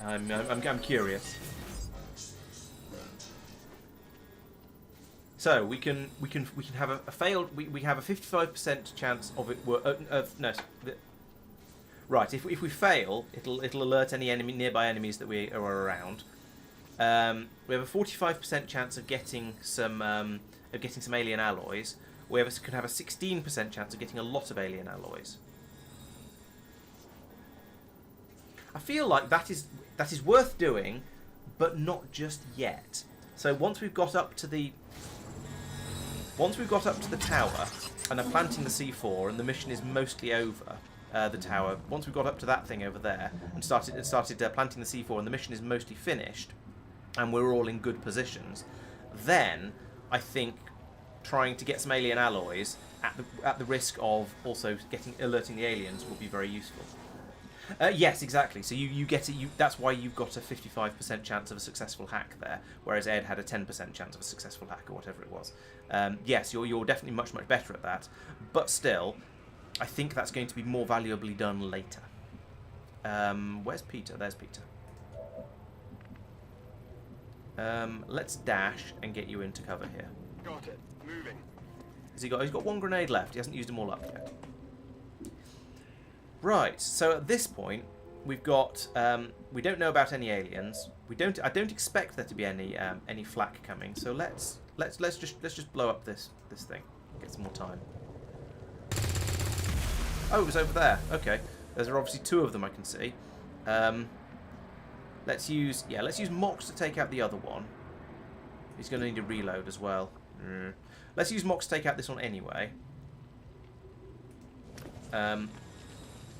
I'm curious. So we can have a failed. We have a 55% chance of it. Right. If we fail, it'll alert any nearby enemies that we are around. We have a 45% chance of getting some alien alloys. We can have a 16% chance of getting a lot of alien alloys. I feel like that is worth doing, but not just yet. So once we've got up to the tower and are planting the C4 and the mission is mostly over, the tower. Once we've got up to that thing over there and started planting the C4 and the mission is mostly finished, and we're all in good positions, then I think trying to get some alien alloys at the risk of also alerting the aliens will be very useful. Yes, exactly. So you get it. That's why you've got a 55% chance of a successful hack there, whereas Ed had a 10% chance of a successful hack or whatever it was. Yes, you're definitely much better at that, but still, I think that's going to be more valuably done later. Where's Peter? There's Peter. Let's dash and get you into cover here. Got it. Moving. He's got one grenade left. He hasn't used them all up yet. Right. So at this point, we've got. We don't know about any aliens. I don't expect there to be any flak coming. So let's just blow up this thing. Get some more time. Oh, it was over there. Okay. There's obviously two of them I can see. Let's use Mox to take out the other one. He's going to need a reload as well. Let's use Mox to take out this one anyway. And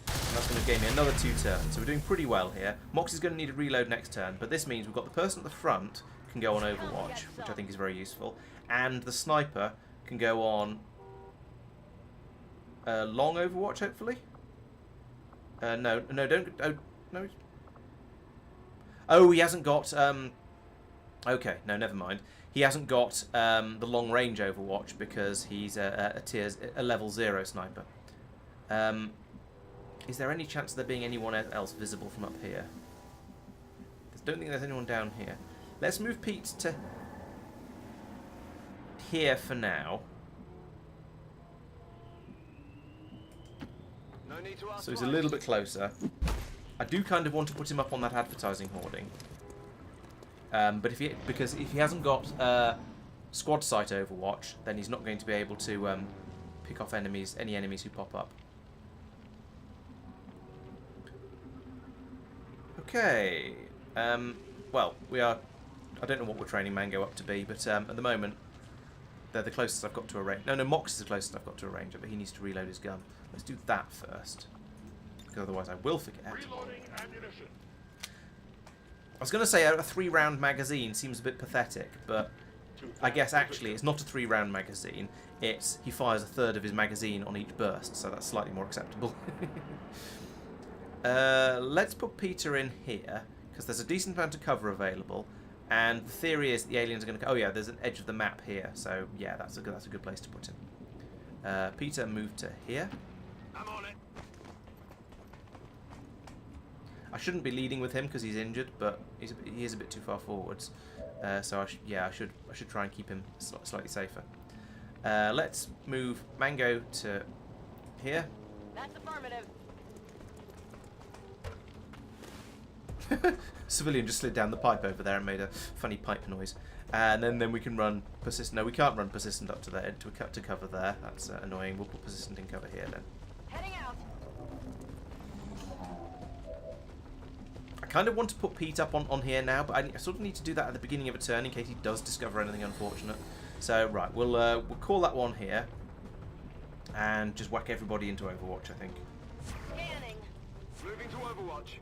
that's going to give me another 2 turns. So we're doing pretty well here. Mox is going to need a reload next turn, but this means we've got the person at the front can go on Overwatch, which I think is very useful, and the sniper can go on long Overwatch, hopefully. No, don't. Oh, no. Oh, he hasn't got. Okay, no, never mind. He hasn't got the long range Overwatch because he's a level 0 sniper. Is there any chance of there being anyone else visible from up here? I don't think there's anyone down here. Let's move Pete to here for now. No need to ask So he's a little bit closer. I do kind of want to put him up on that advertising hoarding. But if he hasn't got squad sight Overwatch, then he's not going to be able to pick off enemies, any enemies who pop up. Okay. Well, we are... I don't know what we're training Mango up to be, but at the moment, they're the closest I've got to a range. No, Mox is the closest I've got to a ranger, but he needs to reload his gun. Let's do that first, because otherwise I will forget. Reloading ammunition. I was going to say a 3-round magazine seems a bit pathetic, but I guess actually it's not a 3-round magazine. It's he fires a third of his magazine on each burst, so that's slightly more acceptable. Let's put Peter in here, because there's a decent amount of cover available, and the theory is the aliens are going to... Oh yeah, there's an edge of the map here, so yeah, that's a good place to put him. Peter, move to here. I'm on it. I shouldn't be leading with him because he's injured, but he is a bit too far forwards. So I should try and keep him slightly safer. Let's move Mango to here. That's affirmative. Civilian just slid down the pipe over there and made a funny pipe noise. And then we can run persistent. No, we can't run persistent up to there to cover there. That's annoying. We'll put persistent in cover here then. Heading out. I kind of want to put Pete up on here now, but I sort of need to do that at the beginning of a turn in case he does discover anything unfortunate. So right, we'll call that one here, and just whack everybody into Overwatch, I think. Scanning. Moving to Overwatch.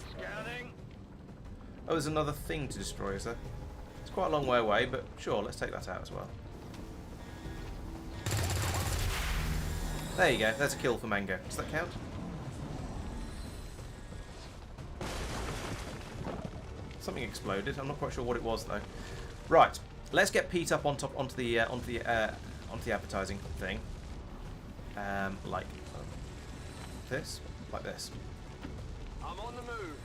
Scanning. Oh, there's another thing to destroy, is there? It's quite a long way away, but sure, let's take that out as well. There you go, there's a kill for Mango. Does that count? Something exploded. I'm not quite sure what it was though. Right, let's get Pete up on top onto the advertising thing. Like this, like this. I'm on the move.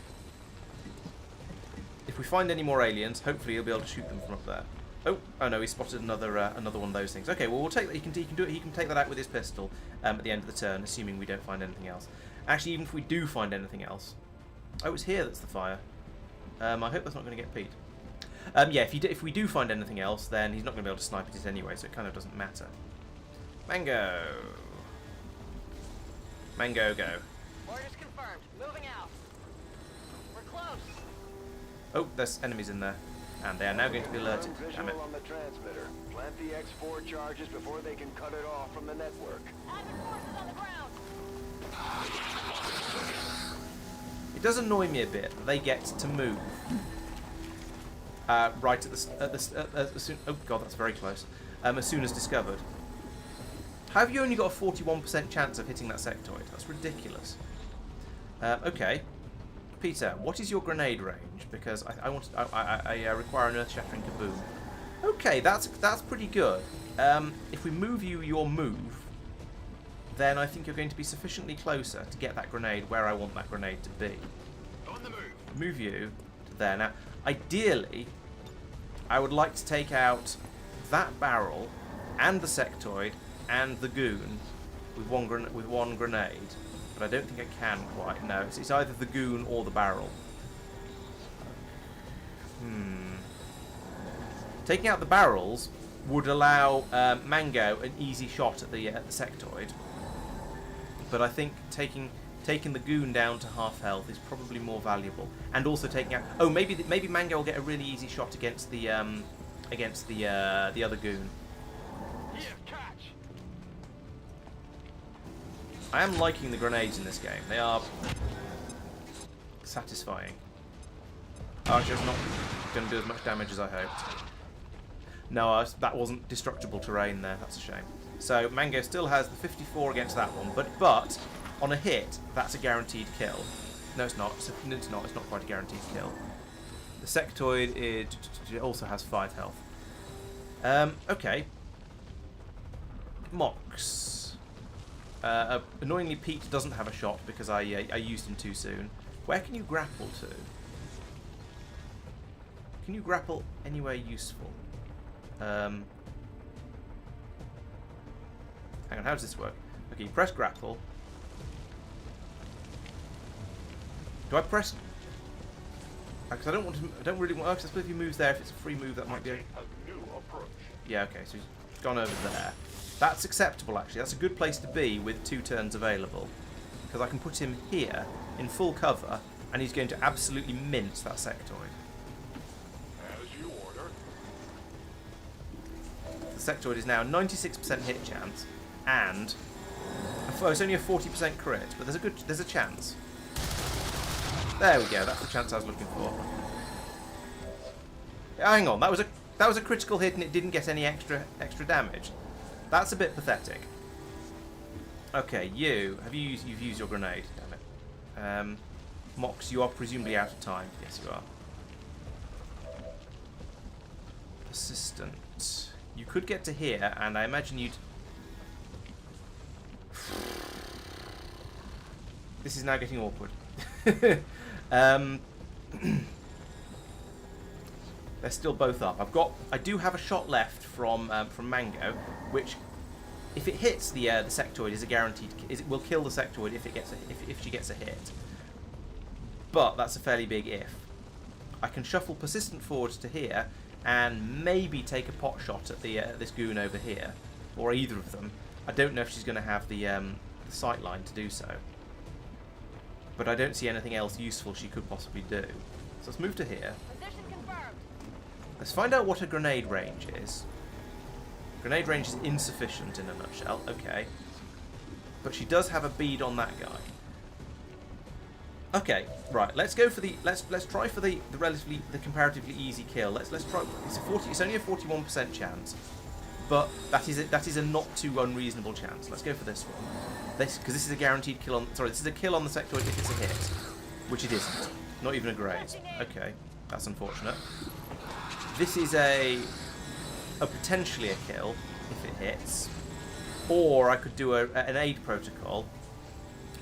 If we find any more aliens, hopefully you'll be able to shoot them from up there. Oh no, he spotted another one of those things. Okay, well we'll take that. He can do it. He can take that out with his pistol at the end of the turn, assuming we don't find anything else. Actually, even if we do find anything else, oh, it's here that's the fire. I hope that's not going to get Pete. Yeah, if we do find anything else, then he's not going to be able to snipe at it anyway, so it kind of doesn't matter. Mango. Mango, go. Orders confirmed. Moving out. We're close. Oh, there's enemies in there. And they are now going to be alerted. Damn it. Visual on the transmitter. Plant the X4 charges before they can cut it off from the network. Advent forces on the ground. It does annoy me a bit that they get to move right at the soon. Oh god, that's very close. As soon as discovered. How have you only got a 41% chance of hitting that sectoid? That's ridiculous. Okay, Peter, what is your grenade range? Because I require an earth-shattering kaboom. Okay, that's pretty good. If we move your move, then I think you're going to be sufficiently closer to get that grenade where I want that grenade to be. On the move. Move you to there. Now, ideally, I would like to take out that barrel and the sectoid and the goon with one grenade, but I don't think I can quite. No, it's either the goon or the barrel. Taking out the barrels would allow Mango an easy shot at the sectoid. But I think taking the goon down to half health is probably more valuable, and also taking out. Oh, maybe Mango will get a really easy shot against the other goon. Here, catch. I am liking the grenades in this game. They are satisfying. Archer's not going to do as much damage as I hoped. No, that wasn't destructible terrain there. That's a shame. So Mango still has the 54 against that one, but on a hit, that's a guaranteed kill. No, it's not. It's not. It's not quite a guaranteed kill. The sectoid it also has 5 health. Okay. Mox. Annoyingly, Pete doesn't have a shot because I used him too soon. Where can you grapple to? Can you grapple anywhere useful? Hang on, how does this work? Okay, you press grapple. Do I press? Because I don't really want. I suppose if he moves there, if it's a free move, that might be. A new approach. Yeah. Okay, so he's gone over there. That's acceptable, actually. That's a good place to be with 2 turns available. Because I can put him here in full cover, and he's going to absolutely mince that sectoid. As you order. The sectoid is now 96% hit chance, and oh, it's only a 40% crit, but there's a chance. There we go. That's the chance I was looking for. Hang on, that was a critical hit, and it didn't get any extra damage. That's a bit pathetic. Okay, you've used your grenade. Damn it. Mox, you are presumably out of time. Yes, you are. Persistent. You could get to here, and I imagine you'd... This is now getting awkward. They're still both up. I do have a shot left from Mango, which, if it hits the sectoid, is a guaranteed. It will kill the sectoid if she gets a hit. But that's a fairly big if. I can shuffle persistent forwards to here and maybe take a pot shot at this goon over here, or either of them. I don't know if she's going to have the sight line to do so, but I don't see anything else useful she could possibly do. So let's move to here. Position confirmed. Let's find out what her grenade range is. Grenade range is insufficient in a nutshell. Okay, but she does have a bead on that guy. Okay, right. Let's go for the let's try for the comparatively easy kill. Let's try. It's only a 41% chance, but that is a not too unreasonable chance. Let's go for this one. Because this is a guaranteed kill on. Sorry, this is a kill on the sectoid if it's a hit, which it isn't. Not even a graze. Okay, that's unfortunate. This is a potentially a kill if it hits, or I could do an aid protocol.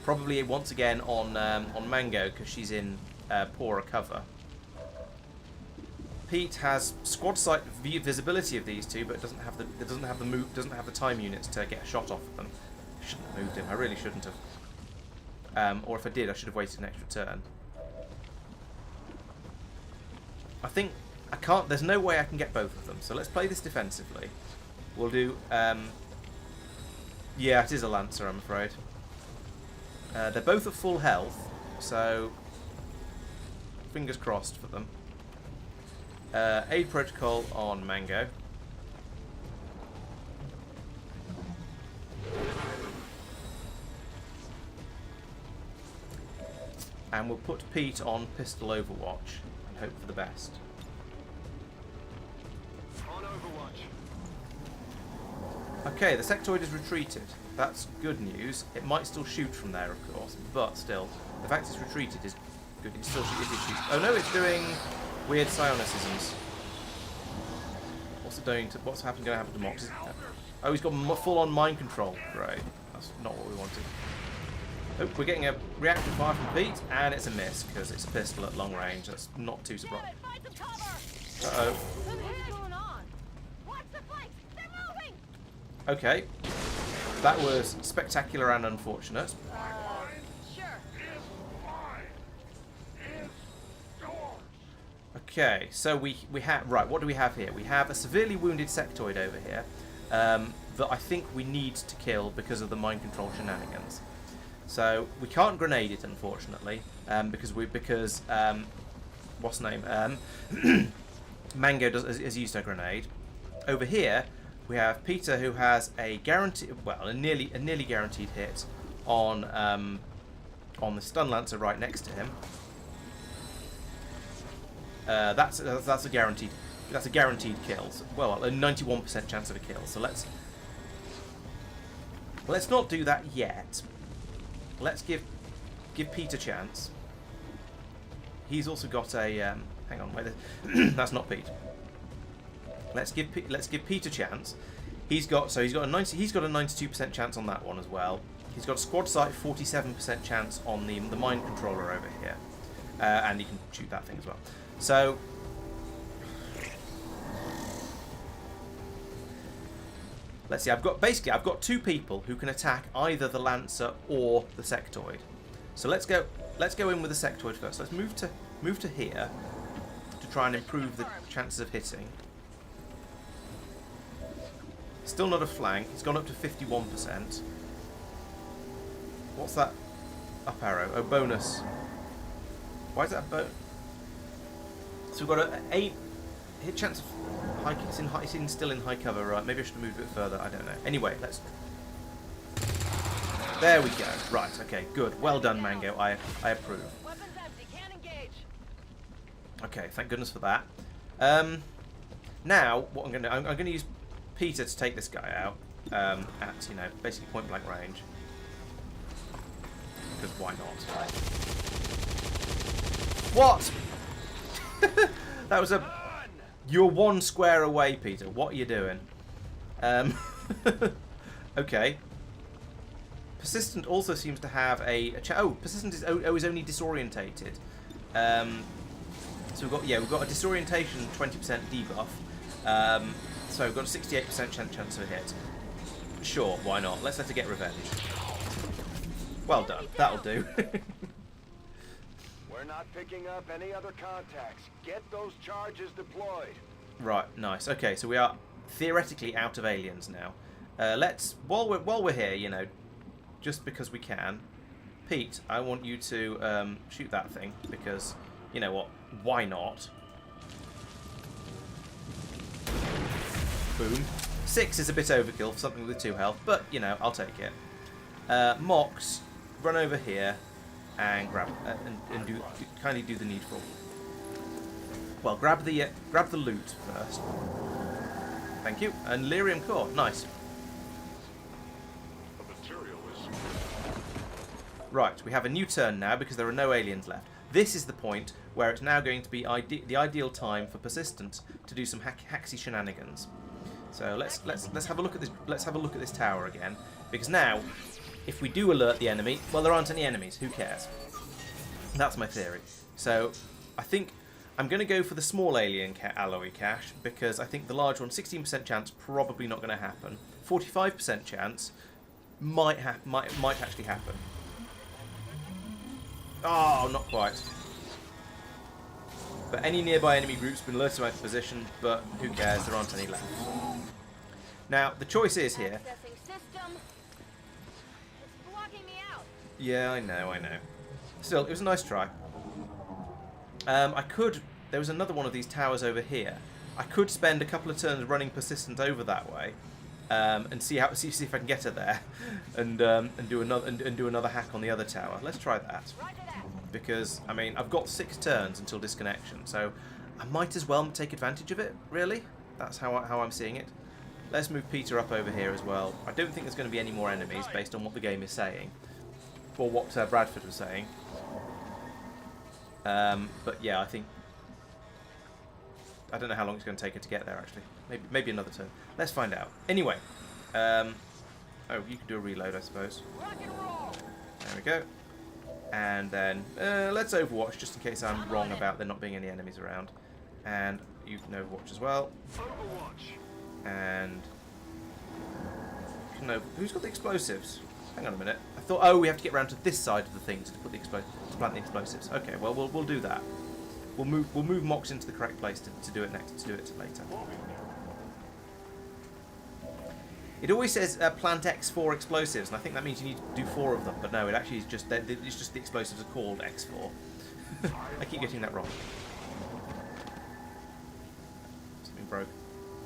Probably once again on Mango because she's in poorer cover. Pete has squad sight visibility of these two, but doesn't have the time units to get a shot off of them. I shouldn't have moved him. I really shouldn't have. Or if I did, I should have waited an extra turn. I think I can't. There's no way I can get both of them. So let's play this defensively. We'll do. Yeah, it is a Lancer, I'm afraid. They're both at full health, so fingers crossed for them. Aid protocol on Mango. And we'll put Pete on pistol overwatch and hope for the best. On overwatch. Okay, the sectoid has retreated. That's good news. It might still shoot from there, of course, but still, the fact it's retreated is good. It still shoots. Oh no, it's doing weird psionicisms. What's going to happen to Mox? Oh, he's got full-on mind control. Great. That's not what we wanted. Oh, we're getting a reactive fire from Pete, and it's a miss because it's a pistol at long range. That's not too surprising. Uh-oh. What's going on? Watch the flanks. They're moving. Okay. That was spectacular and unfortunate. Sure. Okay, so we have... Right, what do we have here? We have a severely wounded sectoid over here that I think we need to kill because of the mind control shenanigans. So we can't grenade it, unfortunately, because what's the name? Mango has used her grenade. Over here, we have Peter, who has a nearly guaranteed hit on the stun lancer right next to him. That's a guaranteed kill. Well, a 91% chance of a kill. So let's not do that yet. Let's give Pete a chance. He's also got a hang on, wait. That's not Pete. Let's give Pete a chance. He's got a 92% chance on that one as well. He's got squad sight 47% chance on the mind controller over here, and he can shoot that thing as well. So let's see. I've got two people who can attack either the Lancer or the sectoid. So let's go in with the sectoid first. Let's move to here to try and improve the chances of hitting. Still not a flank. It's gone up to 51%. What's that up arrow? Oh, bonus. Why is that a bonus? So we've got an 8 hit chance of high. It's still in high cover, right? Maybe I should have moved a bit further. I don't know. Anyway, let's. There we go. Right. Okay. Good. Well done, Mango. I approve. Weapons empty. Can't engage. Okay. Thank goodness for that. Now what I'm going to do, I'm going to use Peter to take this guy out at basically point blank range. Because why not? What? That was a. You're 1 square away, Peter. What are you doing? Okay. Persistent also seems to have Persistent is only disorientated. So we've got a disorientation 20% debuff. So we've got a 68% chance of a hit. Sure, why not? Let's let her get revenge. Well done. That'll do. We're not picking up any other contacts. Get those charges deployed. Right, nice. Okay, so we are theoretically out of aliens now. Let's while we're here, just because we can, Pete, I want you to shoot that thing because you know what? Why not? Boom. 6 is a bit overkill for something with 2 health, but I'll take it. Mox, run over here and grab and kindly do the needful. Well, grab the loot first. Thank you. And lyrium core, nice. The material is... Right, we have a new turn now because there are no aliens left. This is the point where it's now going to be the ideal time for Persistent to do some hacksy shenanigans. So let's have a look at this. Let's have a look at this tower again, because now, if we do alert the enemy, well, there aren't any enemies. Who cares? That's my theory. So I think I'm going to go for the small alien alloy cache because I think the large one, 16% chance, probably not going to happen. 45% chance might actually happen. Oh, not quite. But any nearby enemy groups have been alerted to my position, but who cares? There aren't any left. Now the choice is here. System. It's blocking me out. Yeah, I know. Still, it was a nice try. There was another one of these towers over here. I could spend a couple of turns running Persistent over that way, and see if I can get her there, and do another hack on the other tower. Let's try that. Because I mean, I've got 6 turns until disconnection, so I might as well take advantage of it. Really, that's how I'm seeing it. Let's move Peter up over here as well. I don't think there's going to be any more enemies based on what the game is saying, or what Bradford was saying. But yeah, I don't know how long it's going to take her to get there, actually. Maybe another turn. Let's find out. Anyway. Oh, you can do a reload, I suppose. There we go. And then, let's Overwatch, just in case I'm wrong about there not being any enemies around. And you can Overwatch as well. And... who's got the explosives? Hang on a minute. I thought, oh, we have to get around to this side of the thing to put the to plant the explosives. Okay, well, we'll do that. We'll move Mox into the correct place to do it later. It always says plant X4 explosives, and I think that means you need to do 4 of them. But no, it actually is just the explosives are called X4. I keep getting that wrong. Something broke.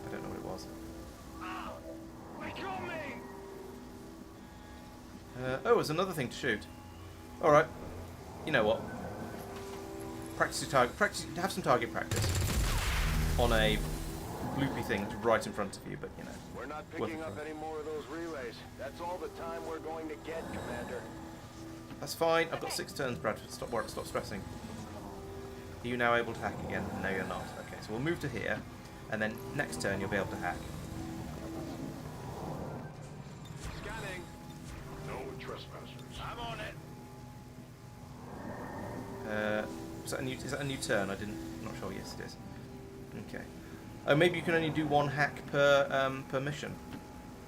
I don't know what it was. Oh, there's another thing to shoot. All right. You know what? Have some target practice on a bloopy thing that's right in front of you, but We're not picking up any more of those relays. That's all the time we're going to get, Commander. That's fine. I've got 6 turns, Bradford. Stop stressing. Are you now able to hack again? No, you're not. Okay, so we'll move to here, and then next turn you'll be able to hack. Scanning. No trespassers. I'm on it. Is that a new turn? I'm not sure. Yes, it is. Okay. Oh, maybe you can only do 1 hack per mission.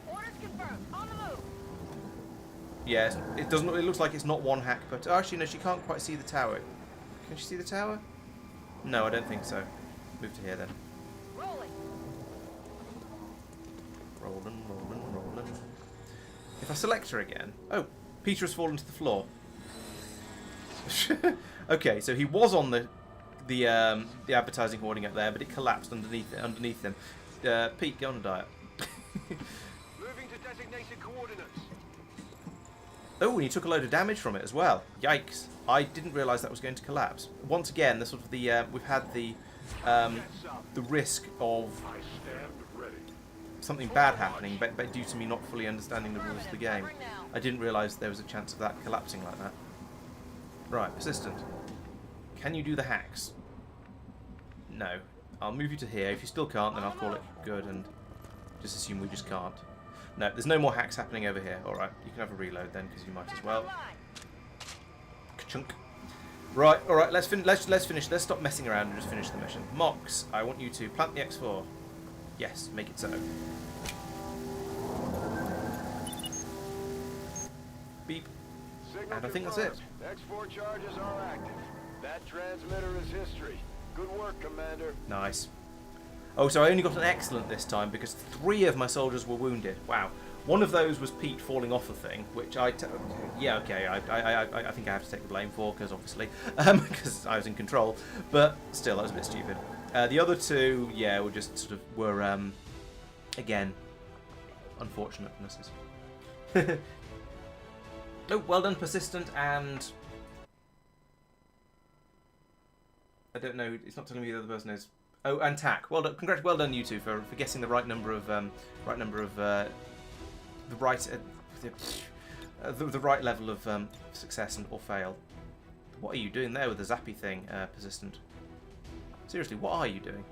Orders confirmed. On the move. Yes, it doesn't. It looks like it's not 1 hack per. Oh, actually, no, she can't quite see the tower. Can she see the tower? No, I don't think so. Move to here then. Rolling. Rolling, rolling, rolling. If I select her again... Oh, Peter has fallen to the floor. Okay, so he was on the advertising hoarding up there, but it collapsed underneath him. Pete, go on a diet. Moving to designated coordinates. Oh, and he took a load of damage from it as well. Yikes! I didn't realise that was going to collapse. Once again, the sort of we've had the risk of something bad happening, but due to me not fully understanding the rules of the game, I didn't realise there was a chance of that collapsing like that. Right, persistent. Can you do the hacks? No. I'll move you to here. If you still can't, then I'll call it good and just assume we just can't. No, there's no more hacks happening over here. Alright, you can have a reload then, because you might as well. Ka-chunk. Right, alright, let's finish. Let's stop messing around and just finish the mission. Mox, I want you to plant the X4. Yes, make it so. Beep. Signal And I think that's it. X4 charges are active. That transmitter is history. Good work, Commander. Nice. Oh, so I only got an excellent this time because 3 of my soldiers were wounded. Wow. One of those was Pete falling off a thing, which I think I have to take the blame for, because obviously, because I was in control. But still, that was a bit stupid. The other 2, yeah, were just sort of again, unfortunatenesses. Oh, well done, persistent, and I don't know. It's not telling me who the other person is. Oh, and tack. Well done. Well done, you two, for guessing the right number of the right level of success or fail. What are you doing there with the zappy thing, persistent? Seriously, what are you doing?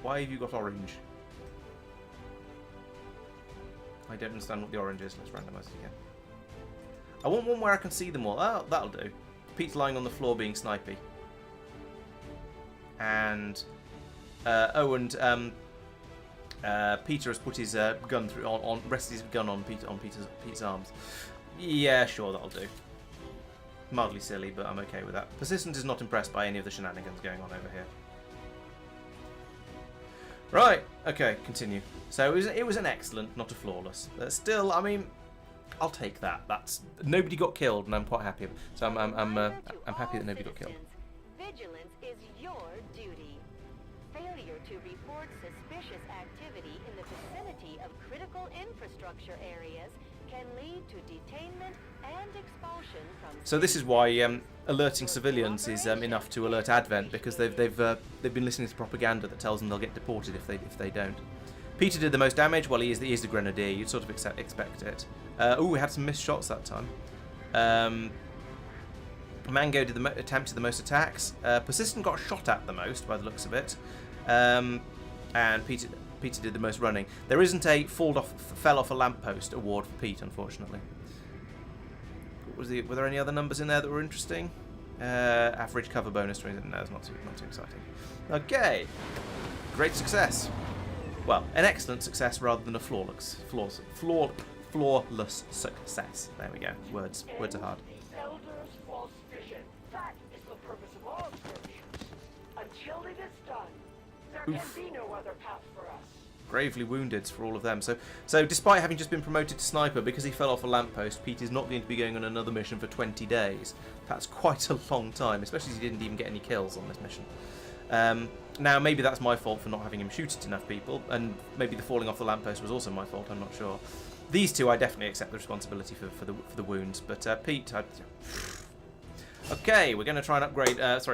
Why have you got orange? I don't understand what the orange is. Let's randomize it again. I want one where I can see them all. Oh, that'll do. Pete's lying on the floor being snipey. And Peter has put his gun through rested his gun on Pete's arms. Yeah, sure, that'll do. Mildly silly, but I'm okay with that. Persistent is not impressed by any of the shenanigans going on over here. Right, okay, continue. So it was an excellent, not a flawless. Still, I mean, I'll take that. That's nobody got killed, and I'm quite happy. So I'm happy that nobody got killed. Vigilance is your duty. Failure to report suspicious activity in the vicinity of critical infrastructure areas can lead to detainment and expulsion from... So this is why alerting civilians is enough to alert Advent, because they've been listening to propaganda that tells them they'll get deported if they don't. Peter did the most damage. Well, he is the grenadier. You'd sort of expect it. Oh, we had some missed shots that time. Mango attempted the most attacks. Persistent got shot at the most, by the looks of it. And Peter did the most running. There isn't a fell off a lamppost award for Pete, unfortunately. Were there any other numbers in there that were interesting? Average cover bonus. No, it's not too exciting. Okay, great success. Well, an excellent success rather than a flawless success. There we go. Words are hard. That is the purpose of all skirmishes. Until it is done, there can be no other path for us. Gravely wounded for all of them. So despite having just been promoted to sniper, because he fell off a lamppost, Pete is not going to be going on another mission for 20 days. That's quite a long time, especially as he didn't even get any kills on this mission. Now, maybe that's my fault for not having him shoot at enough people, and maybe the falling off the lamppost was also my fault, I'm not sure. These two, I definitely accept the responsibility for the wounds, but Pete, okay, we're going to try and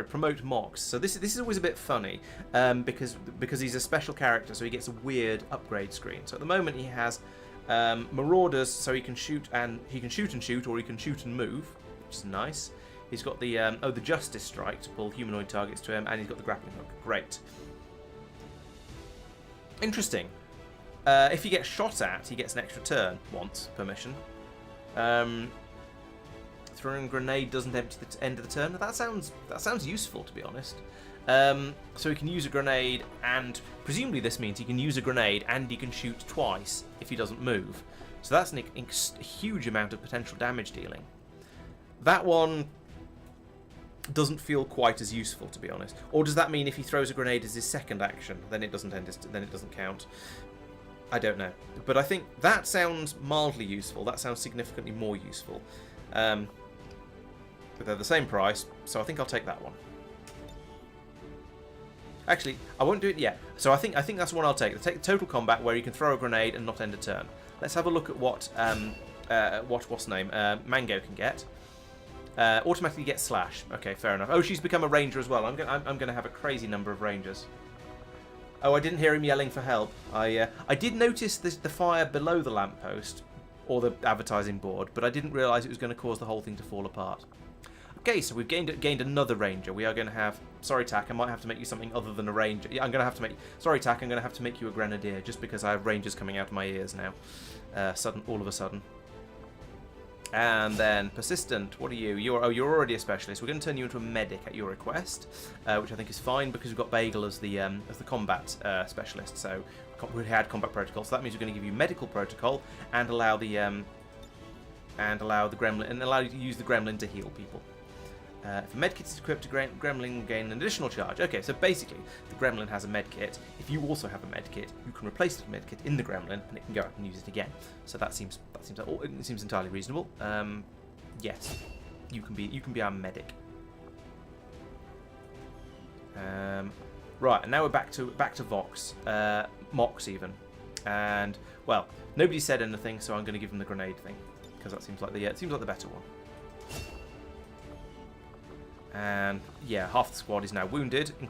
promote Mox. So this is always a bit funny, because he's a special character, so he gets a weird upgrade screen. So at the moment he has Marauders, so he can shoot and shoot, or he can shoot and move, which is nice. He's got the the Justice Strike to pull humanoid targets to him, and he's got the grappling hook. Great. Interesting. If he gets shot at, he gets an extra turn once per mission. Throwing a grenade doesn't empty the end of the turn. That sounds useful, to be honest. So he can use a grenade, and presumably this means he can use a grenade and he can shoot twice if he doesn't move. So that's a huge amount of potential damage dealing. That one doesn't feel quite as useful, to be honest. Or does that mean if he throws a grenade as his second action, then it doesn't count? I don't know. But I think that sounds mildly useful. That sounds significantly more useful. But they're the same price, so I think I'll take that one. Actually, I won't do it yet. So I think that's the one I'll take. I'll take the total combat where you can throw a grenade and not end a turn. Let's have a look at what what's the name? Mango can get. Automatically get slash. Okay, fair enough. Oh, she's become a ranger as well. I'm gonna have a crazy number of rangers. Oh, I didn't hear him yelling for help. I did notice the fire below the lamppost or the advertising board, but I didn't realise it was going to cause the whole thing to fall apart. Okay, so we've gained another ranger. We are going to have... Sorry, Tack, I might have to make you something other than a ranger. Yeah, I'm going to have to make... Sorry, Tack, I'm going to have to make you a grenadier, just because I have rangers coming out of my ears now. All of a sudden. And then Persistent, what are you? You're already a specialist. We're going to turn you into a medic at your request, which I think is fine because we've got Bagel as the combat specialist. So we had combat protocol, so that means we're going to give you medical protocol and allow the gremlin and allow you to use the gremlin to heal people. If a medkit is equipped, a gremlin will gain an additional charge. Okay, so basically, the gremlin has a medkit. If you also have a medkit, you can replace the medkit in the gremlin, and it can go out and use it again. So that seems entirely reasonable. Yes, you can be our medic. Right, and now we're back to Vox, Mox even, and well, nobody said anything, so I'm going to give them the grenade thing because that seems like the better one. And yeah, half the squad is now wounded, including